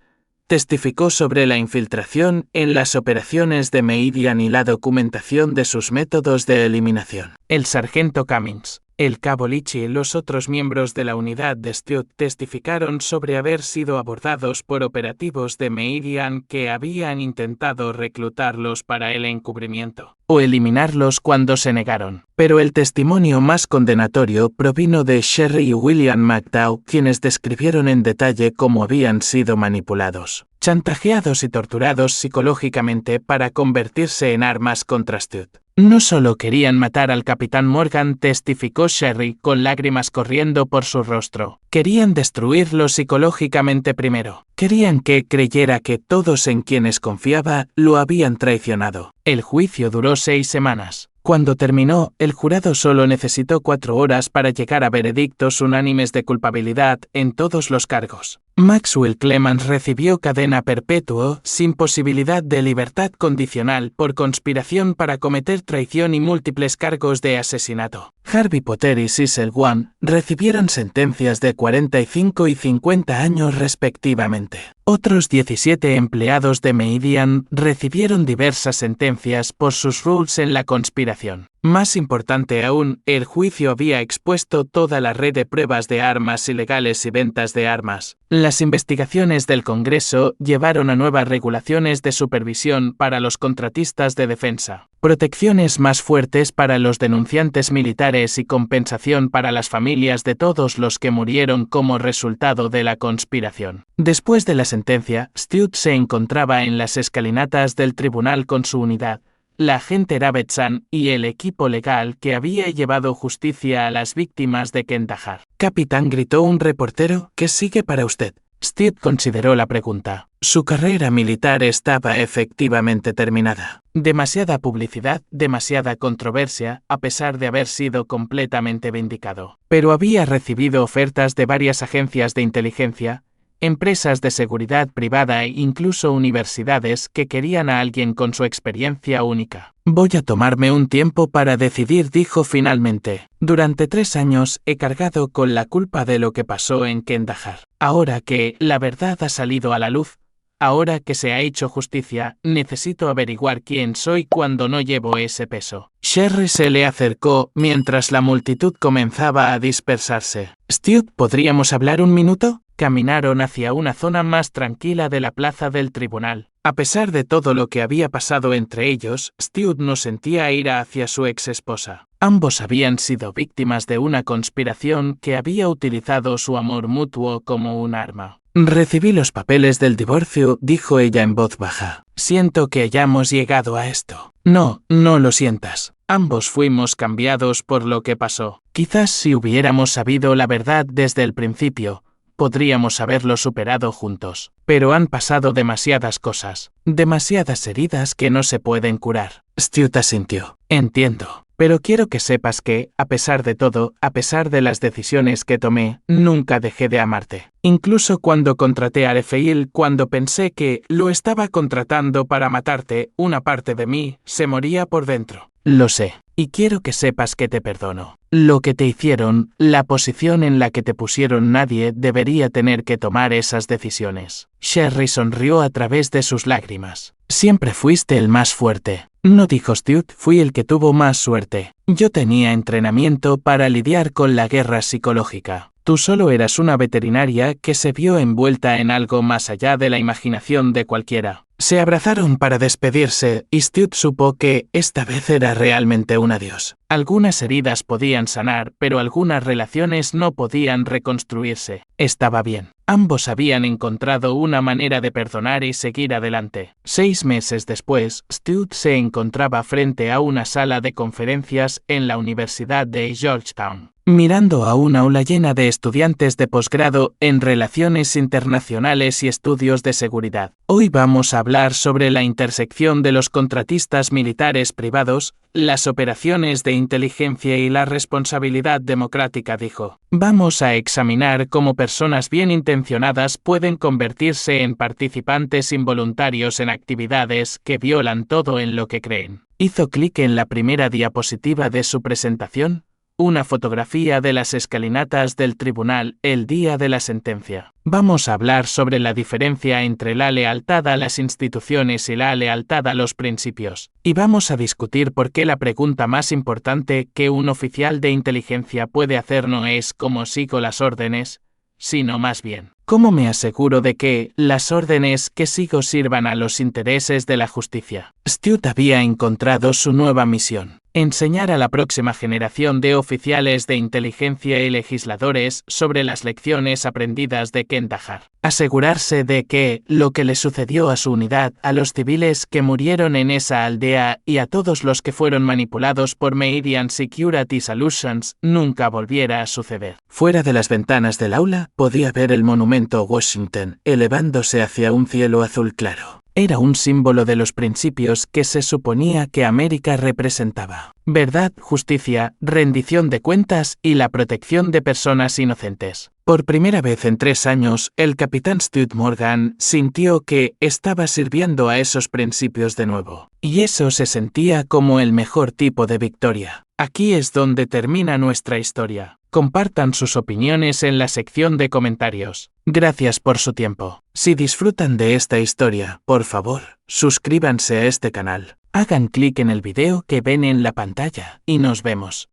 testificó sobre la infiltración en las operaciones de Meridian y la documentación de sus métodos de eliminación. El sargento Cummings, el cabo Litchi y los otros miembros de la unidad de Stuart testificaron sobre haber sido abordados por operativos de Meridian que habían intentado reclutarlos para el encubrimiento o eliminarlos cuando se negaron. Pero el testimonio más condenatorio provino de Sherry y William McDowell, quienes describieron en detalle cómo habían sido manipulados, chantajeados y torturados psicológicamente para convertirse en armas contra Stuart. No solo querían matar al capitán Morgan, testificó Sherry con lágrimas corriendo por su rostro. Querían destruirlo psicológicamente primero. Querían que creyera que todos en quienes confiaba lo habían traicionado. El juicio duró 6 semanas. Cuando terminó, el jurado solo necesitó 4 horas para llegar a veredictos unánimes de culpabilidad en todos los cargos. Maxwell Clemens recibió cadena perpetua sin posibilidad de libertad condicional por conspiración para cometer traición y múltiples cargos de asesinato. Harvey Potter y Cecil Wan recibieron sentencias de 45 y 50 años respectivamente. Otros 17 empleados de Meridian recibieron diversas sentencias por sus roles en la conspiración. Más importante aún, el juicio había expuesto toda la red de pruebas de armas ilegales y ventas de armas. Las investigaciones del Congreso llevaron a nuevas regulaciones de supervisión para los contratistas de defensa, protecciones más fuertes para los denunciantes militares y compensación para las familias de todos los que murieron como resultado de la conspiración. Después de la sentencia, Stuart se encontraba en las escalinatas del tribunal con su unidad, la agente Davidson y el equipo legal que había llevado justicia a las víctimas de Kandahar. «Capitán», gritó un reportero, «¿qué sigue para usted?» Steve consideró la pregunta. Su carrera militar estaba efectivamente terminada. Demasiada publicidad, demasiada controversia, a pesar de haber sido completamente vindicado. Pero había recibido ofertas de varias agencias de inteligencia, empresas de seguridad privada e incluso universidades que querían a alguien con su experiencia única. «Voy a tomarme un tiempo para decidir», dijo finalmente. «Durante 3 años he cargado con la culpa de lo que pasó en Kandahar. Ahora que la verdad ha salido a la luz, ahora que se ha hecho justicia, necesito averiguar quién soy cuando no llevo ese peso». Sherry se le acercó mientras la multitud comenzaba a dispersarse. «Stu, ¿podríamos hablar un minuto?» Caminaron hacia una zona más tranquila de la plaza del tribunal. A pesar de todo lo que había pasado entre ellos, Stuart no sentía ira hacia su ex esposa. Ambos habían sido víctimas de una conspiración que había utilizado su amor mutuo como un arma. «Recibí los papeles del divorcio», dijo ella en voz baja. «Siento que hayamos llegado a esto». «No, no lo sientas. Ambos fuimos cambiados por lo que pasó. Quizás si hubiéramos sabido la verdad desde el principio, podríamos haberlo superado juntos. Pero han pasado demasiadas cosas, demasiadas heridas que no se pueden curar». Stuart asintió. «Entiendo. Pero quiero que sepas que, a pesar de todo, a pesar de las decisiones que tomé, nunca dejé de amarte. Incluso cuando contraté a Raphael, cuando pensé que lo estaba contratando para matarte, una parte de mí se moría por dentro. Lo sé. Y quiero que sepas que te perdono. Lo que te hicieron, la posición en la que te pusieron, nadie debería tener que tomar esas decisiones». Sherry sonrió a través de sus lágrimas. «Siempre fuiste el más fuerte». «No», dijo Stuart, «fui el que tuvo más suerte. Yo tenía entrenamiento para lidiar con la guerra psicológica. Tú solo eras una veterinaria que se vio envuelta en algo más allá de la imaginación de cualquiera». Se abrazaron para despedirse y Stuart supo que esta vez era realmente un adiós. Algunas heridas podían sanar, pero algunas relaciones no podían reconstruirse. Estaba bien. Ambos habían encontrado una manera de perdonar y seguir adelante. 6 meses después, Stuart se encontraba frente a una sala de conferencias en la Universidad de Georgetown, mirando a una aula llena de estudiantes de posgrado en Relaciones Internacionales y Estudios de Seguridad. «Hoy vamos a hablar sobre la intersección de los contratistas militares privados, las operaciones de inteligencia y la responsabilidad democrática», dijo. «Vamos a examinar cómo personas bien intencionadas pueden convertirse en participantes involuntarios en actividades que violan todo en lo que creen». Hizo clic en la primera diapositiva de su presentación, una fotografía de las escalinatas del tribunal el día de la sentencia. «Vamos a hablar sobre la diferencia entre la lealtad a las instituciones y la lealtad a los principios. Y vamos a discutir por qué la pregunta más importante que un oficial de inteligencia puede hacer no es cómo sigo las órdenes, sino más bien, ¿cómo me aseguro de que las órdenes que sigo sirvan a los intereses de la justicia?». Stuart había encontrado su nueva misión: enseñar a la próxima generación de oficiales de inteligencia y legisladores sobre las lecciones aprendidas de Kandahar. Asegurarse de que lo que le sucedió a su unidad, a los civiles que murieron en esa aldea y a todos los que fueron manipulados por Meridian Security Solutions nunca volviera a suceder. Fuera de las ventanas del aula podía ver el monumento Washington elevándose hacia un cielo azul claro. Era un símbolo de los principios que se suponía que América representaba: verdad, justicia, rendición de cuentas y la protección de personas inocentes. Por primera vez en 3 años, el capitán Stuart Morgan sintió que estaba sirviendo a esos principios de nuevo. Y eso se sentía como el mejor tipo de victoria. Aquí es donde termina nuestra historia. Compartan sus opiniones en la sección de comentarios. Gracias por su tiempo. Si disfrutan de esta historia, por favor, suscríbanse a este canal. Hagan clic en el video que ven en la pantalla y nos vemos.